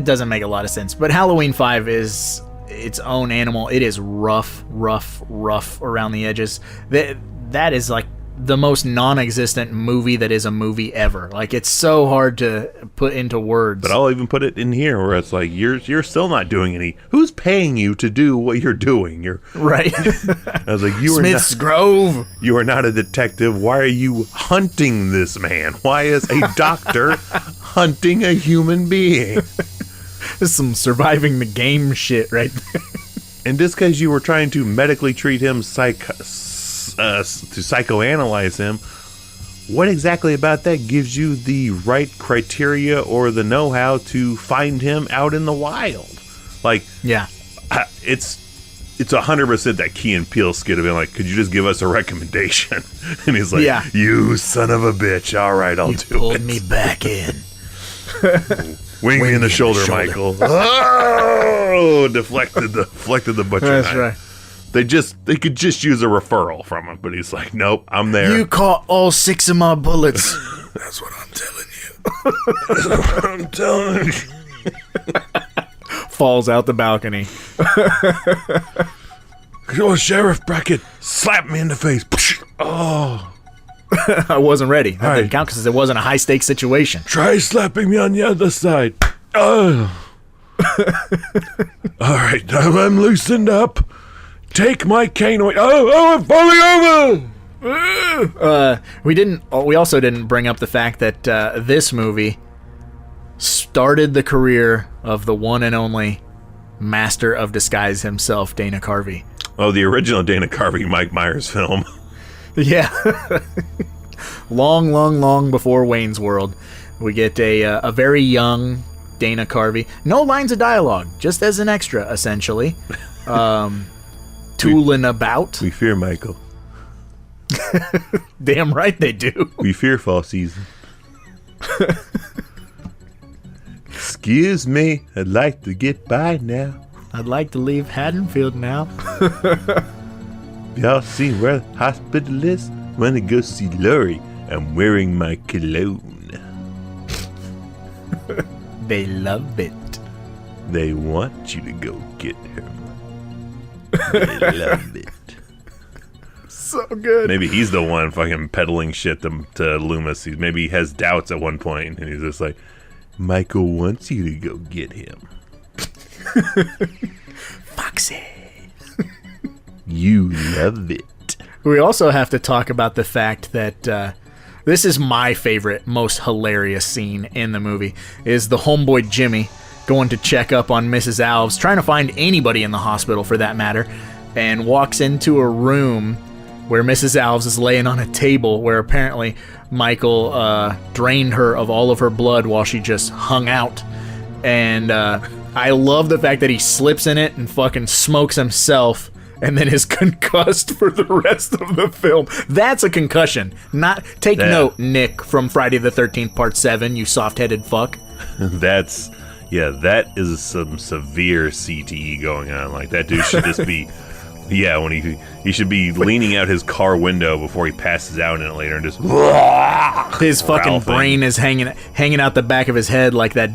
doesn't make a lot of sense. But Halloween 5 is its own animal. It is rough around the edges. That is like the most non-existent movie that is a movie ever. Like, it's so hard to put into words.
But I'll even put it in here where it's like, you're still not doing any. Who's paying you to do what you're doing? You're
right.
I was like,
Smith's Grove.
You are not a detective. Why are you hunting this man? Why is a doctor hunting a human being?
There's some surviving the game shit right there.
And just because you were trying to medically treat him, to psychoanalyze him, what exactly about that gives you the right criteria or the know-how to find him out in the wild? Like,
yeah,
it's 100% that Key and Peele skit of being like, could you just give us a recommendation? And he's like,
yeah.
You son of a bitch. All right, I'll do it.
Pulled me back in.
Wing me in the shoulder, Michael. Oh, deflected the butcher
That's
knife.
right.
They could just use a referral from him, but he's like, nope, I'm there.
You caught all 6 of my bullets.
That's what I'm telling you. That's what I'm telling you.
Falls out the balcony.
Oh, Sheriff Brackett, slap me in the face. Oh.
I wasn't ready. That
Right.
didn't count because it wasn't a high-stakes situation.
Try slapping me on the other side. Oh. All right, I'm loosened up. Take my cane away. Oh, I'm falling over.
We also didn't bring up the fact that this movie started the career of the one and only master of disguise himself, Dana Carvey.
Oh, the original Dana Carvey, Mike Myers film.
Yeah. long before Wayne's World, we get a very young Dana Carvey. No lines of dialogue, just as an extra, essentially. Tooling about.
We fear Michael.
Damn right they do.
We fear fall season. Excuse me, I'd like to get by now.
I'd like to leave Haddonfield now.
Y'all seen where the hospital is? Wanna go see Laurie? I'm wearing my cologne.
They love it.
They want you to go get her. They love it.
So good.
Maybe he's the one fucking peddling shit to Loomis. Maybe he has doubts at one point, and he's just like, Michael wants you to go get him.
Foxy.
You love it.
We also have to talk about the fact that this is my favorite, most hilarious scene in the movie, is the homeboy Jimmy going to check up on Mrs. Alves, trying to find anybody in the hospital for that matter, and walks into a room where Mrs. Alves is laying on a table where apparently Michael drained her of all of her blood while she just hung out. And I love the fact that he slips in it and fucking smokes himself and then is concussed for the rest of the film. That's a concussion. Take note, Nick, from Friday the 13th Part 7, you soft-headed fuck.
That is some severe CTE going on. Like, that dude should just be, when he should be leaning out his car window before he passes out in it later and just
his fucking
ralphing.
brain is hanging out the back of his head like that,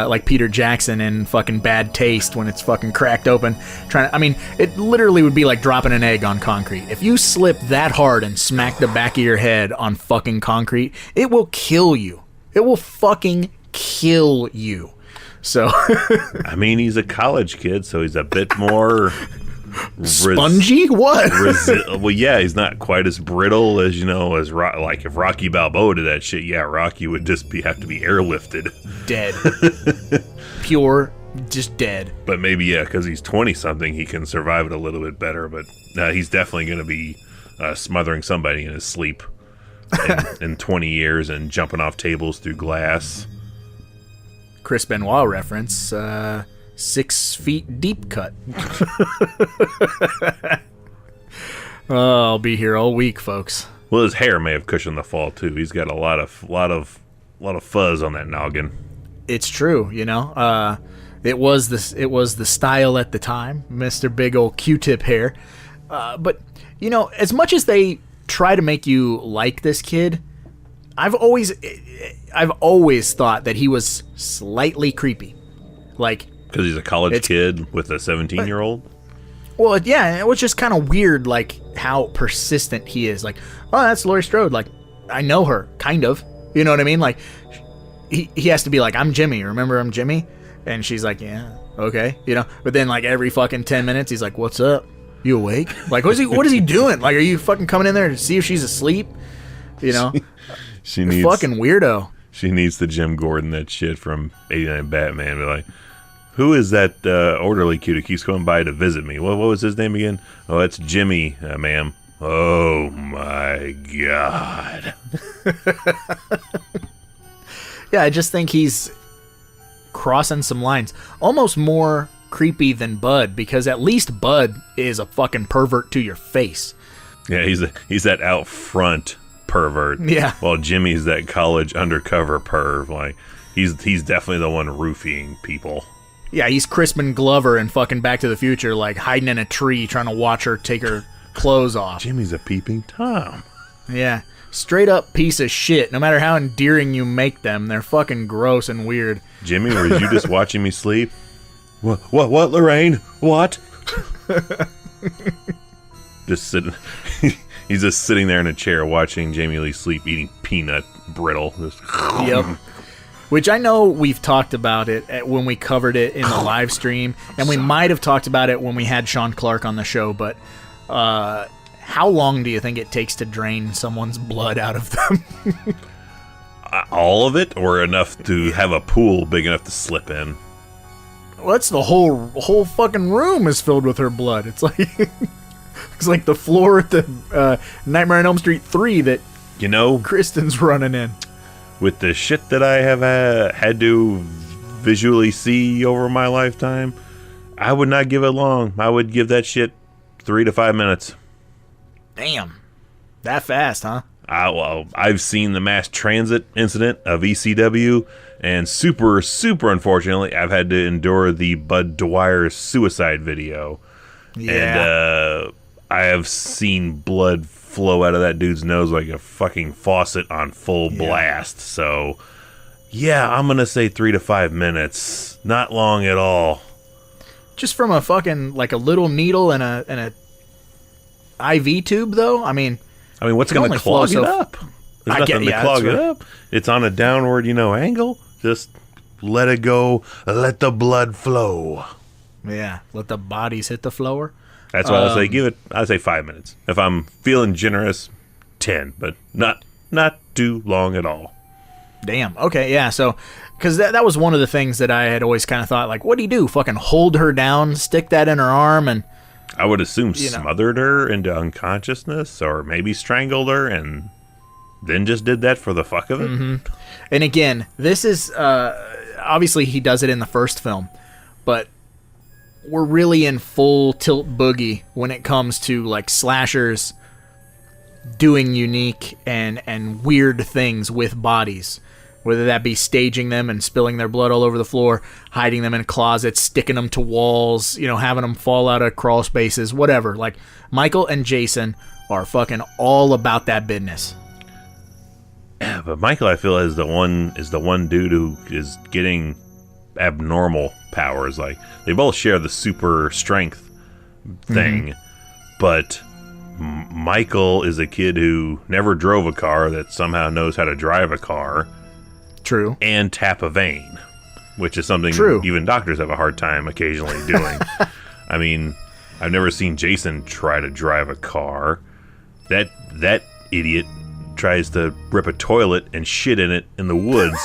like Peter Jackson in fucking Bad Taste when it's fucking cracked open. It literally would be like dropping an egg on concrete. If you slip that hard and smack the back of your head on fucking concrete, it will kill you. It will fucking kill you. So,
he's a college kid, so he's a bit more
spongy. What?
He's not quite as brittle as like if Rocky Balboa did that shit. Yeah, Rocky would just have to be airlifted,
dead, pure, just dead.
But maybe because he's 20-something, he can survive it a little bit better. But he's definitely going to be smothering somebody in his sleep in 20 years and jumping off tables through glass.
Chris Benoit reference, 6 feet deep cut. I'll be here all week, folks.
Well, his hair may have cushioned the fall too. He's got a lot of fuzz on that noggin.
It's true, It was the style at the time, Mr. Big Ol' Q-tip hair. But as much as they try to make you like this kid, I've always thought that he was slightly creepy. Like,
because he's a college kid with a 17-year-old?
Well, yeah, it was just kind of weird, like, how persistent he is. Like, oh, that's Laurie Strode. Like, I know her, kind of. You know what I mean? Like, he has to be like, I'm Jimmy. Remember I'm Jimmy? And she's like, yeah, okay. You know? But then, like, every fucking 10 minutes, he's like, what's up? You awake? Like, what is he doing? Like, are you fucking coming in there to see if she's asleep? You know?
She needs...
Fucking weirdo.
She needs the Jim Gordon that shit from 89 Batman. Be like, who is that orderly cute who keeps coming by to visit me? What was his name again? Oh, that's Jimmy, ma'am. Oh, my God.
Yeah, I just think he's crossing some lines. Almost more creepy than Bud, because at least Bud is a fucking pervert to your face.
Yeah, he's that out front pervert.
Yeah.
While Jimmy's that college undercover perv. Like, he's definitely the one roofing people.
Yeah, he's Crispin Glover in fucking Back to the Future, like hiding in a tree trying to watch her take her clothes off.
Jimmy's a peeping Tom.
Yeah. Straight up piece of shit. No matter how endearing you make them, they're fucking gross and weird.
Jimmy, were you just watching me sleep? What, Lorraine? What? Just sitting... He's just sitting there in a chair watching Jamie Lee sleep, eating peanut brittle.
Yep. Which I know we've talked about it when we covered it in the live stream, and we might have talked about it when we had Sean Clark on the show, but how long do you think it takes to drain someone's blood out of them?
All of it, or enough to have a pool big enough to slip in?
Well, that's the whole fucking room is filled with her blood. It's like... It's like the floor at the Nightmare on Elm Street 3 that Kristen's running in.
With the shit that I have had to visually see over my lifetime, I would not give it long. I would give that shit 3 to 5 minutes.
Damn. That fast, huh?
Well, I've seen the mass transit incident of ECW, and super, super unfortunately, I've had to endure the Bud Dwyer suicide video.
Yeah.
And I have seen blood flow out of that dude's nose like a fucking faucet on full blast. So, yeah, I'm going to say 3 to 5 minutes. Not long at all.
Just from a fucking, like a little needle and a IV tube, though? I mean,
what's going to clog it up? There's nothing to clog it up. It's on a downward, angle. Just let it go. Let the blood flow.
Yeah, let the bodies hit the floor.
That's why I'd say 5 minutes. If I'm feeling generous, 10, but not too long at all.
Damn. Okay, yeah, so, because that was one of the things that I had always kind of thought, like, what do you do? Fucking hold her down, stick that in her arm, and...
I would assume smothered her into unconsciousness, or maybe strangled her, and then just did that for the fuck of it.
Mm-hmm. And again, this is, obviously he does it in the first film, but... we're really in full tilt boogie when it comes to like slashers doing unique and weird things with bodies, whether that be staging them and spilling their blood all over the floor, hiding them in closets, sticking them to walls, having them fall out of crawl spaces, whatever. Like, Michael and Jason are fucking all about that business.
Yeah, but Michael, I feel, is the one dude who is getting abnormal powers. Like, they both share the super strength thing, but Michael is a kid who never drove a car that somehow knows how to drive a car.
True.
And tap a vein, which is something even doctors have a hard time occasionally doing. I mean, I've never seen Jason try to drive a car. That idiot tries to rip a toilet and shit in it in the woods.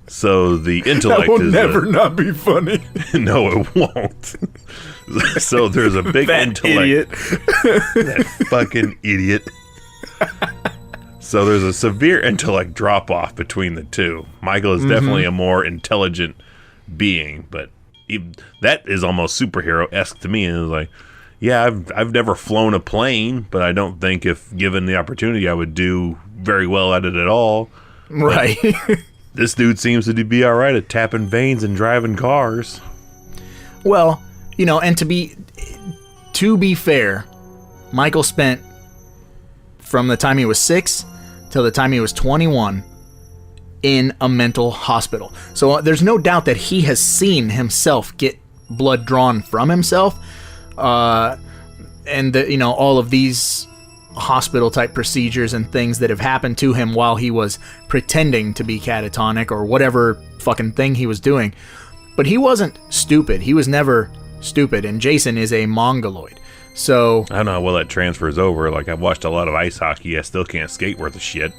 So the intellect
that will never not be funny.
No, it won't. So there's a big intellect.
Idiot.
That fucking idiot. So there's a severe intellect drop off between the two. Michael is definitely a more intelligent being, but that is almost superhero-esque to me. And it's like, yeah, I've never flown a plane, but I don't think if given the opportunity I would do very well at it at all.
Right.
This dude seems to be all right at tapping veins and driving cars.
Well, and to be fair, Michael spent from the time he was 6 till the time he was 21 in a mental hospital. So there's no doubt that he has seen himself get blood drawn from himself. And all of these hospital type procedures and things that have happened to him while he was pretending to be catatonic or whatever fucking thing he was doing. But he wasn't stupid. He was never stupid. And Jason is a mongoloid. So
I don't know how well that transfers over. Like, I've watched a lot of ice hockey. I still can't skate worth a shit.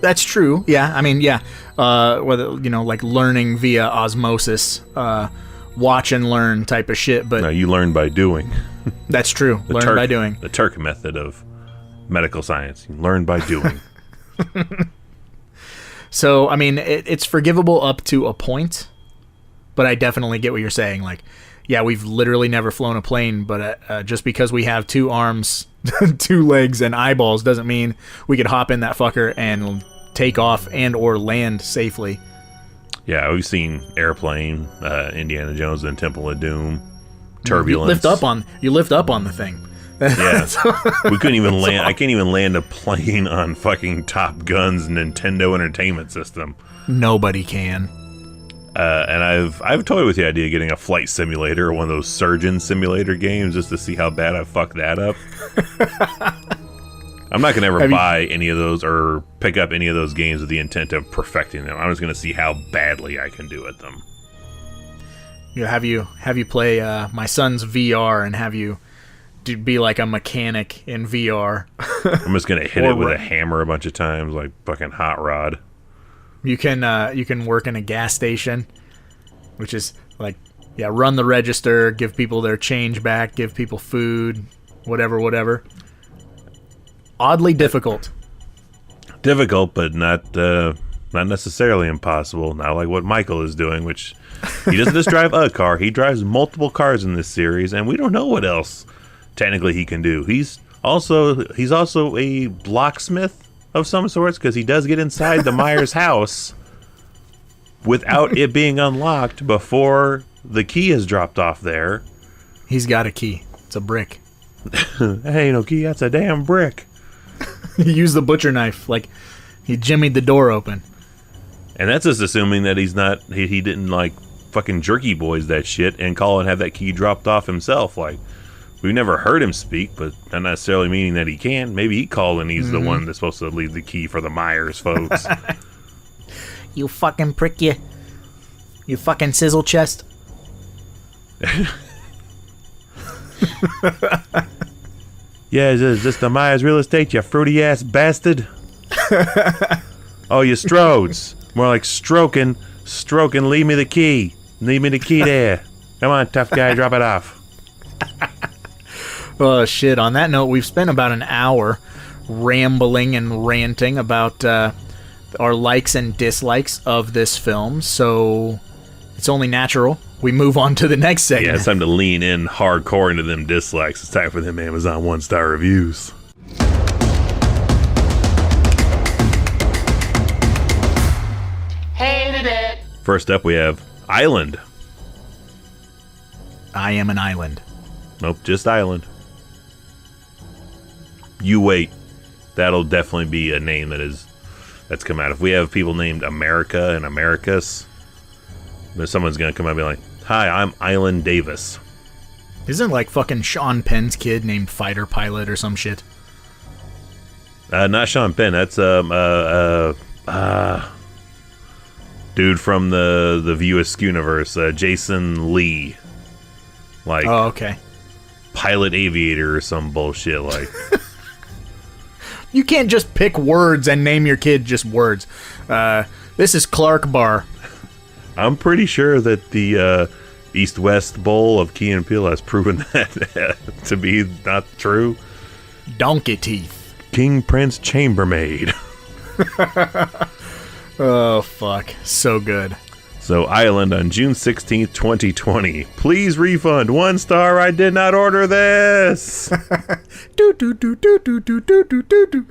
that's true. Yeah. I mean, yeah. Whether, like learning via osmosis, watch and learn type of shit. But
no, you learn by doing.
That's true. Learn by doing.
The Turk method of medical science. You learn by doing.
So, I mean, it's forgivable up to a point, but I definitely get what you're saying. Like, yeah, we've literally never flown a plane, but just because we have 2 arms, 2 legs, and eyeballs doesn't mean we could hop in that fucker and take off and or land safely.
Yeah, we've seen Airplane, Indiana Jones and Temple of Doom, Turbulence.
You lift up on the thing.
Yeah, we couldn't even land. I can't even land a plane on fucking Top Gun's Nintendo Entertainment System.
Nobody can.
And I've toyed with the idea of getting a flight simulator or one of those surgeon simulator games just to see how bad I fuck that up. I'm not gonna ever buy any of those or pick up any of those games with the intent of perfecting them. I'm just gonna see how badly I can do at them.
Have you play my son's VR and have you be like a mechanic in VR?
I'm just gonna hit it with a hammer a bunch of times, like fucking Hot Rod.
You can work in a gas station, which is like, yeah, run the register, give people their change back, give people food, whatever. Oddly difficult.
Difficult, but not necessarily impossible. Not like what Michael is doing, which he doesn't just drive a car. He drives multiple cars in this series, and we don't know what else technically he can do. He's also a locksmith of some sorts, because he does get inside the Myers house without it being unlocked before the key is dropped off there.
He's got a key. It's a brick.
That ain't no key, that's a damn brick.
He used the butcher knife, like he jimmied the door open.
And that's just assuming that he didn't like fucking jerky boys that shit and call and have that key dropped off himself. Like, we've never heard him speak, but not necessarily meaning that he can. Maybe he called and he's the one that's supposed to leave the key for the Myers folks.
You fucking prick, you fucking sizzle chest.
Yeah, is this the Myers real estate, you fruity ass bastard? Oh, you Strodes. More like stroking, leave me the key. Leave me the key there. Come on, tough guy, drop it off.
Oh, shit. On that note, we've spent about an hour rambling and ranting about our likes and dislikes of this film, so it's only natural we move on to the next segment.
Yeah, it's time to lean in hardcore into them dislikes. It's time for them Amazon 1-star reviews.
Hated it.
First up, we have Island.
I am an island.
Nope, just Island. You wait. That'll definitely be a name that's come out. If we have people named America and Americus, then someone's going to come out and be like, hi, I'm Island Davis.
Isn't like fucking Sean Penn's kid named Fighter Pilot or some shit?
Not Sean Penn. That's dude from the View Askew-niverse, Jason Lee. Like,
oh, okay.
Pilot Aviator or some bullshit like.
You can't just pick words and name your kid just words. This is Clark Bar.
I'm pretty sure that the East-West Bowl of Key and Peele has proven that to be not true.
Donkey Teeth.
King Prince Chambermaid.
Oh, fuck. So good.
So, Island on June 16th, 2020. Please refund. 1 star. I did not order this.
Do do do do do do do do do.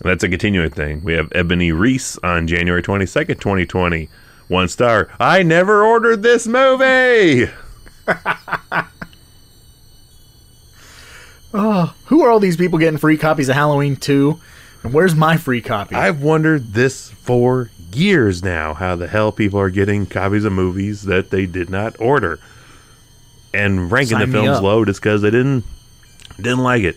That's a continuing thing. We have Ebony Reese on January 22nd, 2020. 1 star. I never ordered this movie.
Oh, who are all these people getting free copies of Halloween 2? And where's my free copy?
I've wondered this for years now how the hell people are getting copies of movies that they did not order and ranking the films low just because they didn't like it.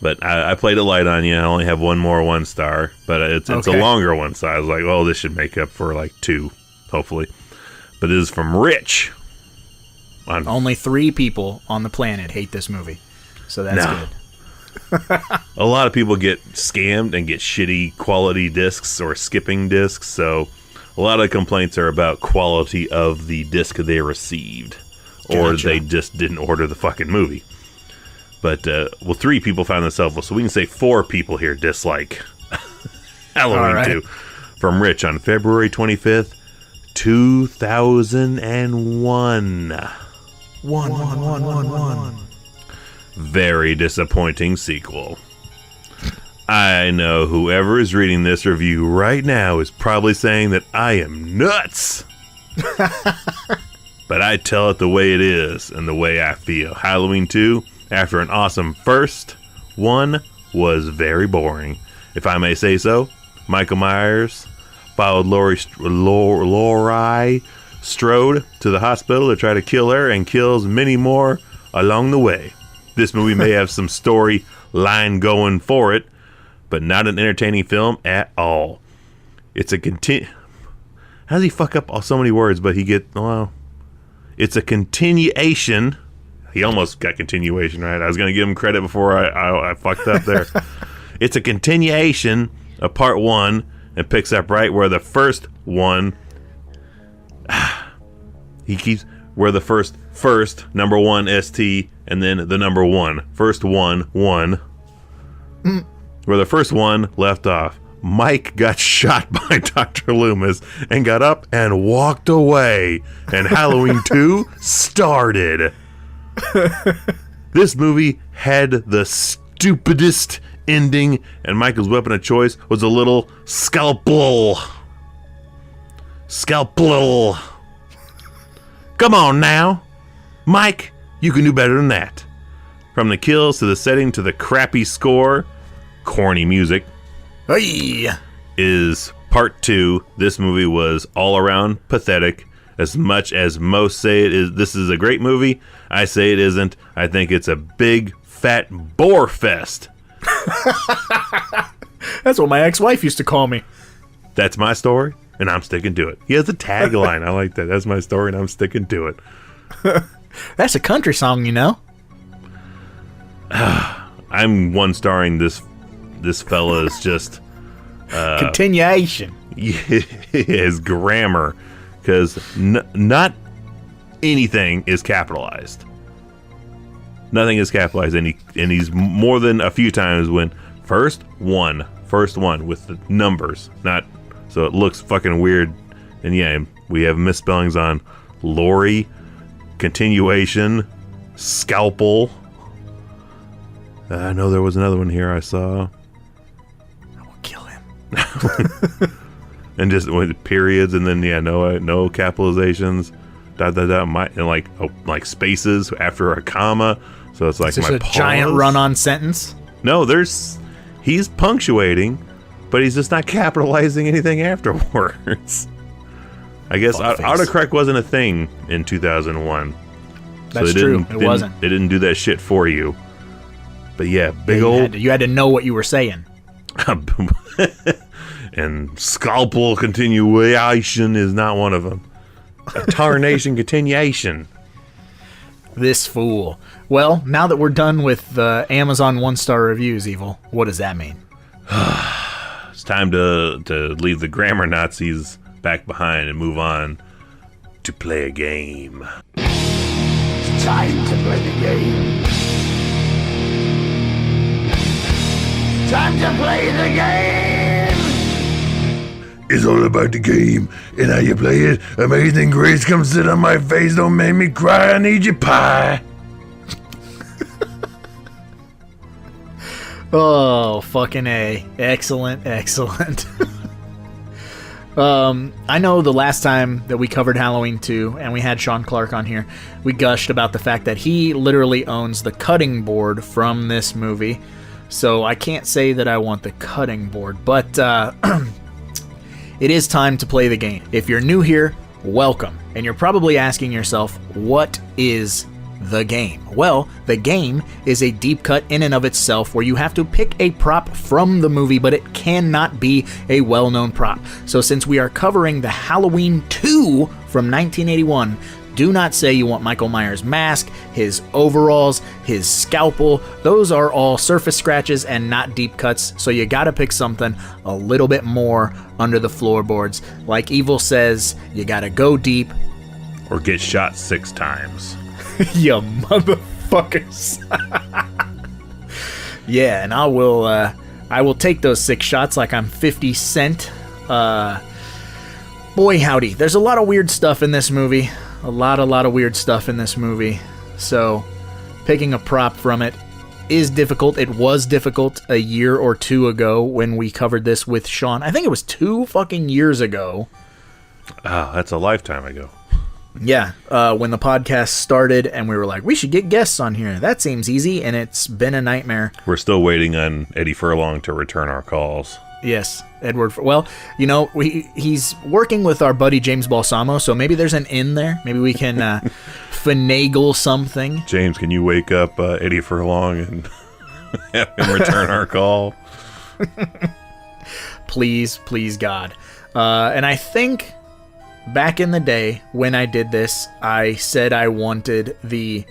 But I played it light on you. I only have one more 1 star, but it's a longer one, so I was like, oh, this should make up for like 2, hopefully. But it is from Rich.
Only 3 people on the planet hate this movie, so that's good.
A lot of people get scammed and get shitty quality discs or skipping discs, so a lot of complaints are about quality of the disc they received, or they just didn't order the fucking movie. But 3 people found themselves, so we can say 4 people here dislike Halloween 2 from Rich on February 25th, 2001. One. Very disappointing sequel. I know whoever is reading this review right now is probably saying that I am nuts. But I tell it the way it is and the way I feel. Halloween 2, after an awesome first one, was very boring. If I may say so, Michael Myers followed Laurie Strode to the hospital to try to kill her and kills many more along the way. This movie may have some story line going for it, but not an entertaining film at all. It's a how does he fuck up so many words, but it's a continuation. He almost got continuation right. I was going to give him credit before I fucked up there. It's a continuation of part 1 and picks up right where the first one. He keeps where the first number 1 ST and then the number 1. First 1. Where the first one left off. Mike got shot by Dr. Loomis and got up and walked away. And Halloween 2 started. This movie had the stupidest ending, and Michael's weapon of choice was a little scalpel. Come on now. Mike, you can do better than that. From the kills to the setting to the crappy score, corny music, is part 2. This movie was all around pathetic. As much as most say it is, this is a great movie, I say it isn't. I think it's a big, fat bore fest.
That's what my ex-wife used to call me.
That's my story, and I'm sticking to it. He has a tagline. I like that. That's my story, and I'm sticking to it.
That's a country song, you know.
I'm 1-starring this fella's just
continuation.
His grammar, because not anything is capitalized. Nothing is capitalized, and he's more than a few times when first one with the numbers, not so it looks fucking weird. And yeah, we have misspellings on Laurie, continuation, scalpel. I know there was another one here I saw.
I will kill him.
And just with periods, and then no capitalizations, ... and like spaces after a comma. So it's like
it's just a giant run-on sentence.
No, he's punctuating, but he's just not capitalizing anything afterwards. I guess autocorrect wasn't a thing in 2001.
That's true. It wasn't.
They didn't do that shit for you. But yeah,
you had to know what you were saying.
And scalpel continuation is not one of them. A tarnation continuation.
This fool. Well, now that we're done with the Amazon 1-star reviews, Evil, what does that mean?
It's time to leave the grammar Nazis back behind and move on to play a game.
It's time to play the game. Time to play the game!
It's all about the game and how you play it. Amazing grace, come sit on my face, don't make me cry, I need your pie.
Oh, fucking A. Excellent. I know the last time that we covered Halloween 2 and we had Sean Clark on here, we gushed about the fact that he literally owns the cutting board from this movie. So I can't say that I want the cutting board, but it is time to play the game. If you're new here, welcome. And you're probably asking yourself, what is the game? Well, the game is a deep cut in and of itself where you have to pick a prop from the movie, but it cannot be a well-known prop. So since we are covering the Halloween 2 from 1981, do not say you want Michael Myers' mask, his overalls, his scalpel. Those are all surface scratches and not deep cuts, so you gotta pick something a little bit more under the floorboards. Like Evil says, you gotta go deep.
Or get shot 6 times.
You motherfuckers. Yeah, and I will take those 6 shots like I'm 50 Cent. Boy howdy, there's a lot of weird stuff in this movie. A lot of weird stuff in this movie. So, picking a prop from it is difficult. It was difficult a year or 2 ago when we covered this with Sean. I think it was 2 fucking years ago.
Ah, that's a lifetime ago.
Yeah, when the podcast started and we were like, we should get guests on here. That seems easy, and it's been a nightmare.
We're still waiting on Eddie Furlong to return our calls.
Yes, Edward. Well, you know, he's working with our buddy James Balsamo, so maybe there's an in there. Maybe we can finagle something.
James, can you wake up Eddie Furlong and have him return our call?
Please, God. And I think back in the day when I did this, I said I wanted the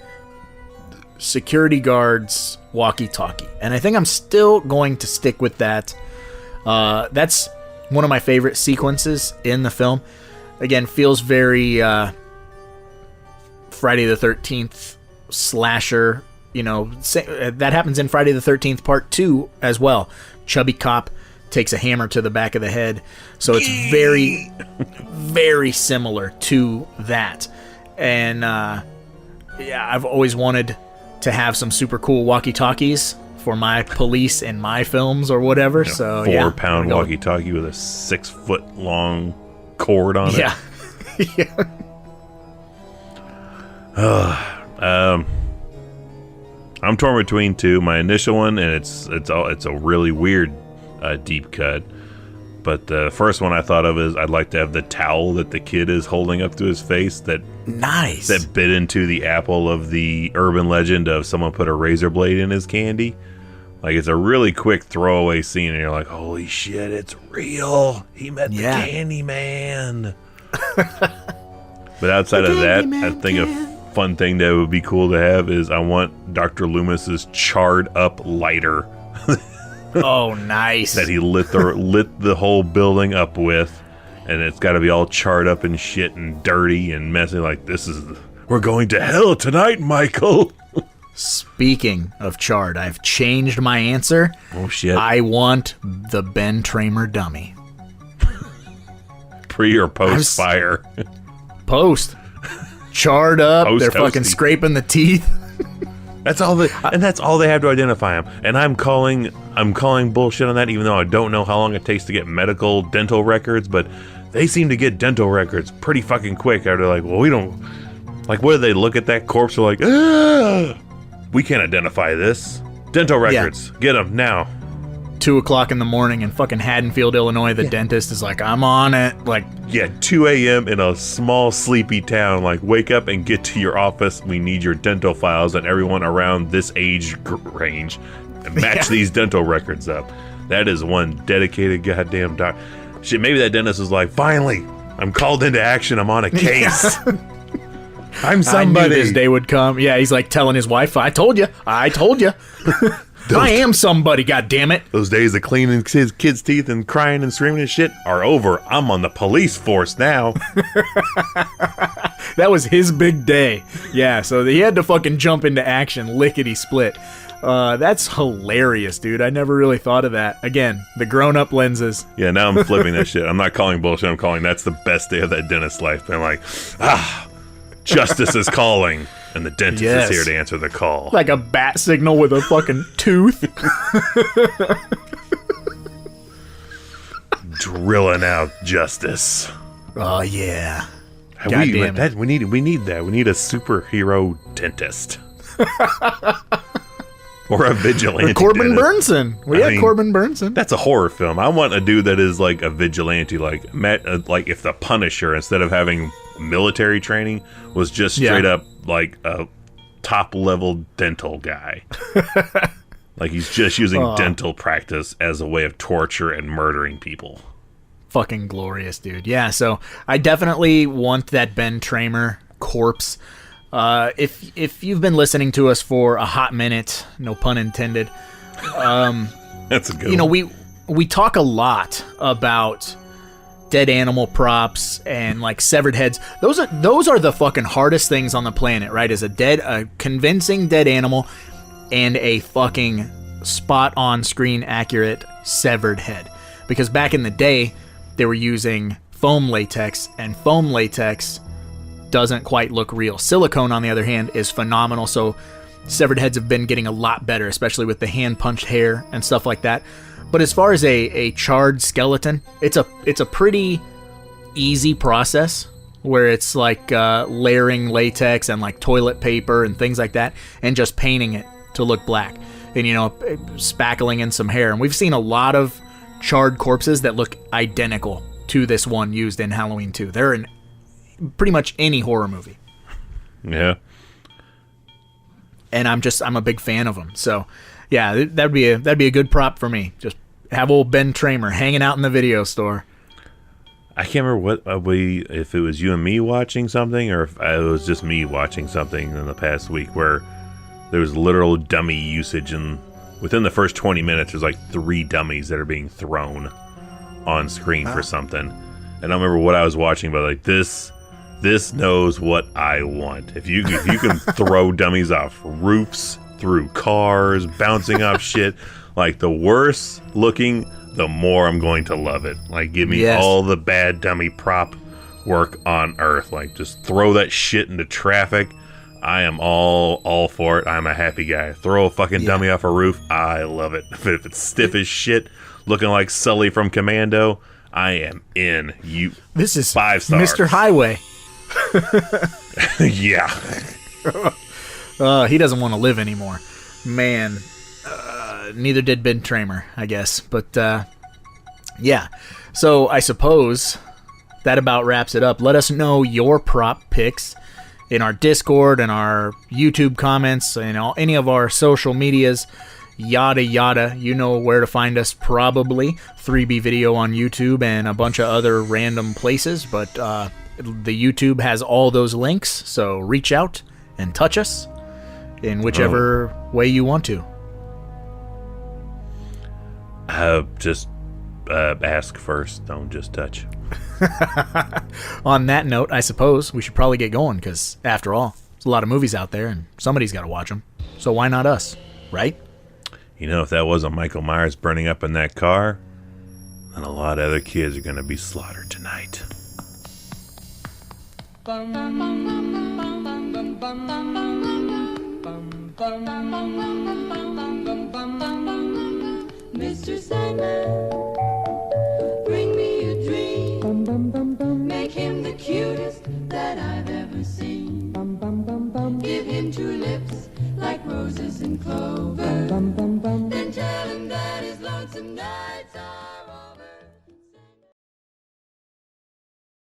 security guard's walkie-talkie. And I think I'm still going to stick with that. That's one of my favorite sequences in the film. Again, feels very Friday the 13th slasher. You know, that happens in Friday the 13th Part 2 as well. Chubby cop takes a hammer to the back of the head. So it's very, very similar to that. And yeah, I've always wanted to have some super cool walkie-talkies for my police in my films or whatever.
You know,
so
4-pound walkie-talkie with a 6-foot long cord on it.
Yeah.
Yeah. I'm torn between 2. My initial one, and it's a really weird deep cut. But the first one I thought of is I'd like to have the towel that the kid is holding up to his face that bit into the apple of the urban legend of someone put a razor blade in his candy. Like, it's a really quick throwaway scene, and you're like, holy shit, it's real. He met the Candy Man. But outside of that, I think a fun thing that would be cool to have is I want Dr. Loomis's charred up lighter.
Oh, nice.
That he lit the whole building up with, and it's got to be all charred up and shit and dirty and messy. Like, we're going to hell tonight, Michael.
Speaking of charred, I've changed my answer.
Oh, shit.
I want the Ben Tramer dummy.
Pre or post fire?
Post. Charred up.
Post
They're
toasty.
fucking scraping the teeth.
That's all they have to identify him. And I'm calling bullshit on that, even though I don't know how long it takes to get medical dental records, but they seem to get dental records pretty fucking quick. After like, well, we don't, like, what do they look at that corpse? They're like, we can't identify this. Dental records, get them now.
2:00 in the morning in fucking Haddonfield, Illinois. The dentist is like, I'm on it. Like,
yeah, 2 a.m. in a small, sleepy town. Like, wake up and get to your office. We need your dental files and everyone around this age range. And match these dental records up. That is one dedicated goddamn doc. Shit, maybe that dentist was like, finally, I'm called into action. I'm on a case. I'm somebody.
I knew this day would come. Yeah, he's like telling his wife, I told you. I am somebody, goddammit.
Those days of cleaning his kids' teeth and crying and screaming and shit are over. I'm on the police force now.
That was his big day. Yeah, so he had to fucking jump into action, lickety split. That's hilarious, dude. I never really thought of that. Again, the grown-up lenses.
Yeah, now I'm flipping that shit. I'm not calling bullshit. I'm calling that's the best day of that dentist's life. I'm like, justice is calling. And the dentist is here to answer the call.
Like a bat signal with a fucking tooth.
Drilling out justice.
Oh, yeah.
We need that. We need a superhero dentist. Or a vigilante.
Or Corbin
did it.
Burnson. We had Corbin Burnson.
That's a horror film. I want a dude that is like a vigilante, like if the Punisher, instead of having military training, was just straight up like a top level dental guy. Like he's just using dental practice as a way of torture and murdering people.
Fucking glorious, dude. Yeah, so I definitely want that Ben Tramer corpse. If you've been listening to us for a hot minute, no pun intended,
that's a good
you know,
one.
we talk a lot about dead animal props and like severed heads. Those are the fucking hardest things on the planet, right? Is a convincing dead animal and a fucking spot on screen accurate severed head. Because back in the day, they were using foam latex, and foam latex doesn't quite look real. Silicone, on the other hand, is phenomenal. So severed heads have been getting a lot better, especially with the hand punched hair and stuff like that. But as far as a charred skeleton, it's a pretty easy process where it's like layering latex and like toilet paper and things like that, and just painting it to look black, and spackling in some hair. And we've seen a lot of charred corpses that look identical to this one used in Halloween 2. They're in pretty much any horror movie.
Yeah.
And I'm a big fan of them. So, yeah, that'd be a good prop for me. Just have old Ben Tramer hanging out in the video store.
I can't remember if it was you and me watching something, or if it was just me watching something in the past week where there was literal dummy usage, and within the first 20 minutes, there's like 3 dummies that are being thrown on screen for something. And I don't remember what I was watching, but like this knows what I want. If you can throw dummies off roofs, through cars, bouncing off shit, like the worse looking, the more I'm going to love it. Like give me all the bad dummy prop work on earth. Like just throw that shit into traffic. I am all for it. I'm a happy guy. Throw a fucking dummy off a roof. I love it. If it's stiff as shit, looking like Sully from Commando, I am in.
This is
5 stars.
Mr. Highway.
Yeah.
He doesn't want to live anymore. Man, neither did Ben Tramer, I guess. But, yeah. So I suppose that about wraps it up. Let us know your prop picks in our Discord and our YouTube comments and any of our social medias, yada yada. You know where to find us, probably 3B Video on YouTube and a bunch of other random places, but the YouTube has all those links, so reach out and touch us in whichever way you want to.
Just ask first, don't just touch.
On that note, I suppose we should probably get going, because after all, there's a lot of movies out there and somebody's got to watch them. So why not us, right?
If that wasn't Michael Myers burning up in that car, then a lot of other kids are going to be slaughtered tonight.
Mr. Sandman, bring me a dream. Make him the cutest that I've ever seen. Give him 2 lips like roses and clover. Then tell him that his lonesome nights are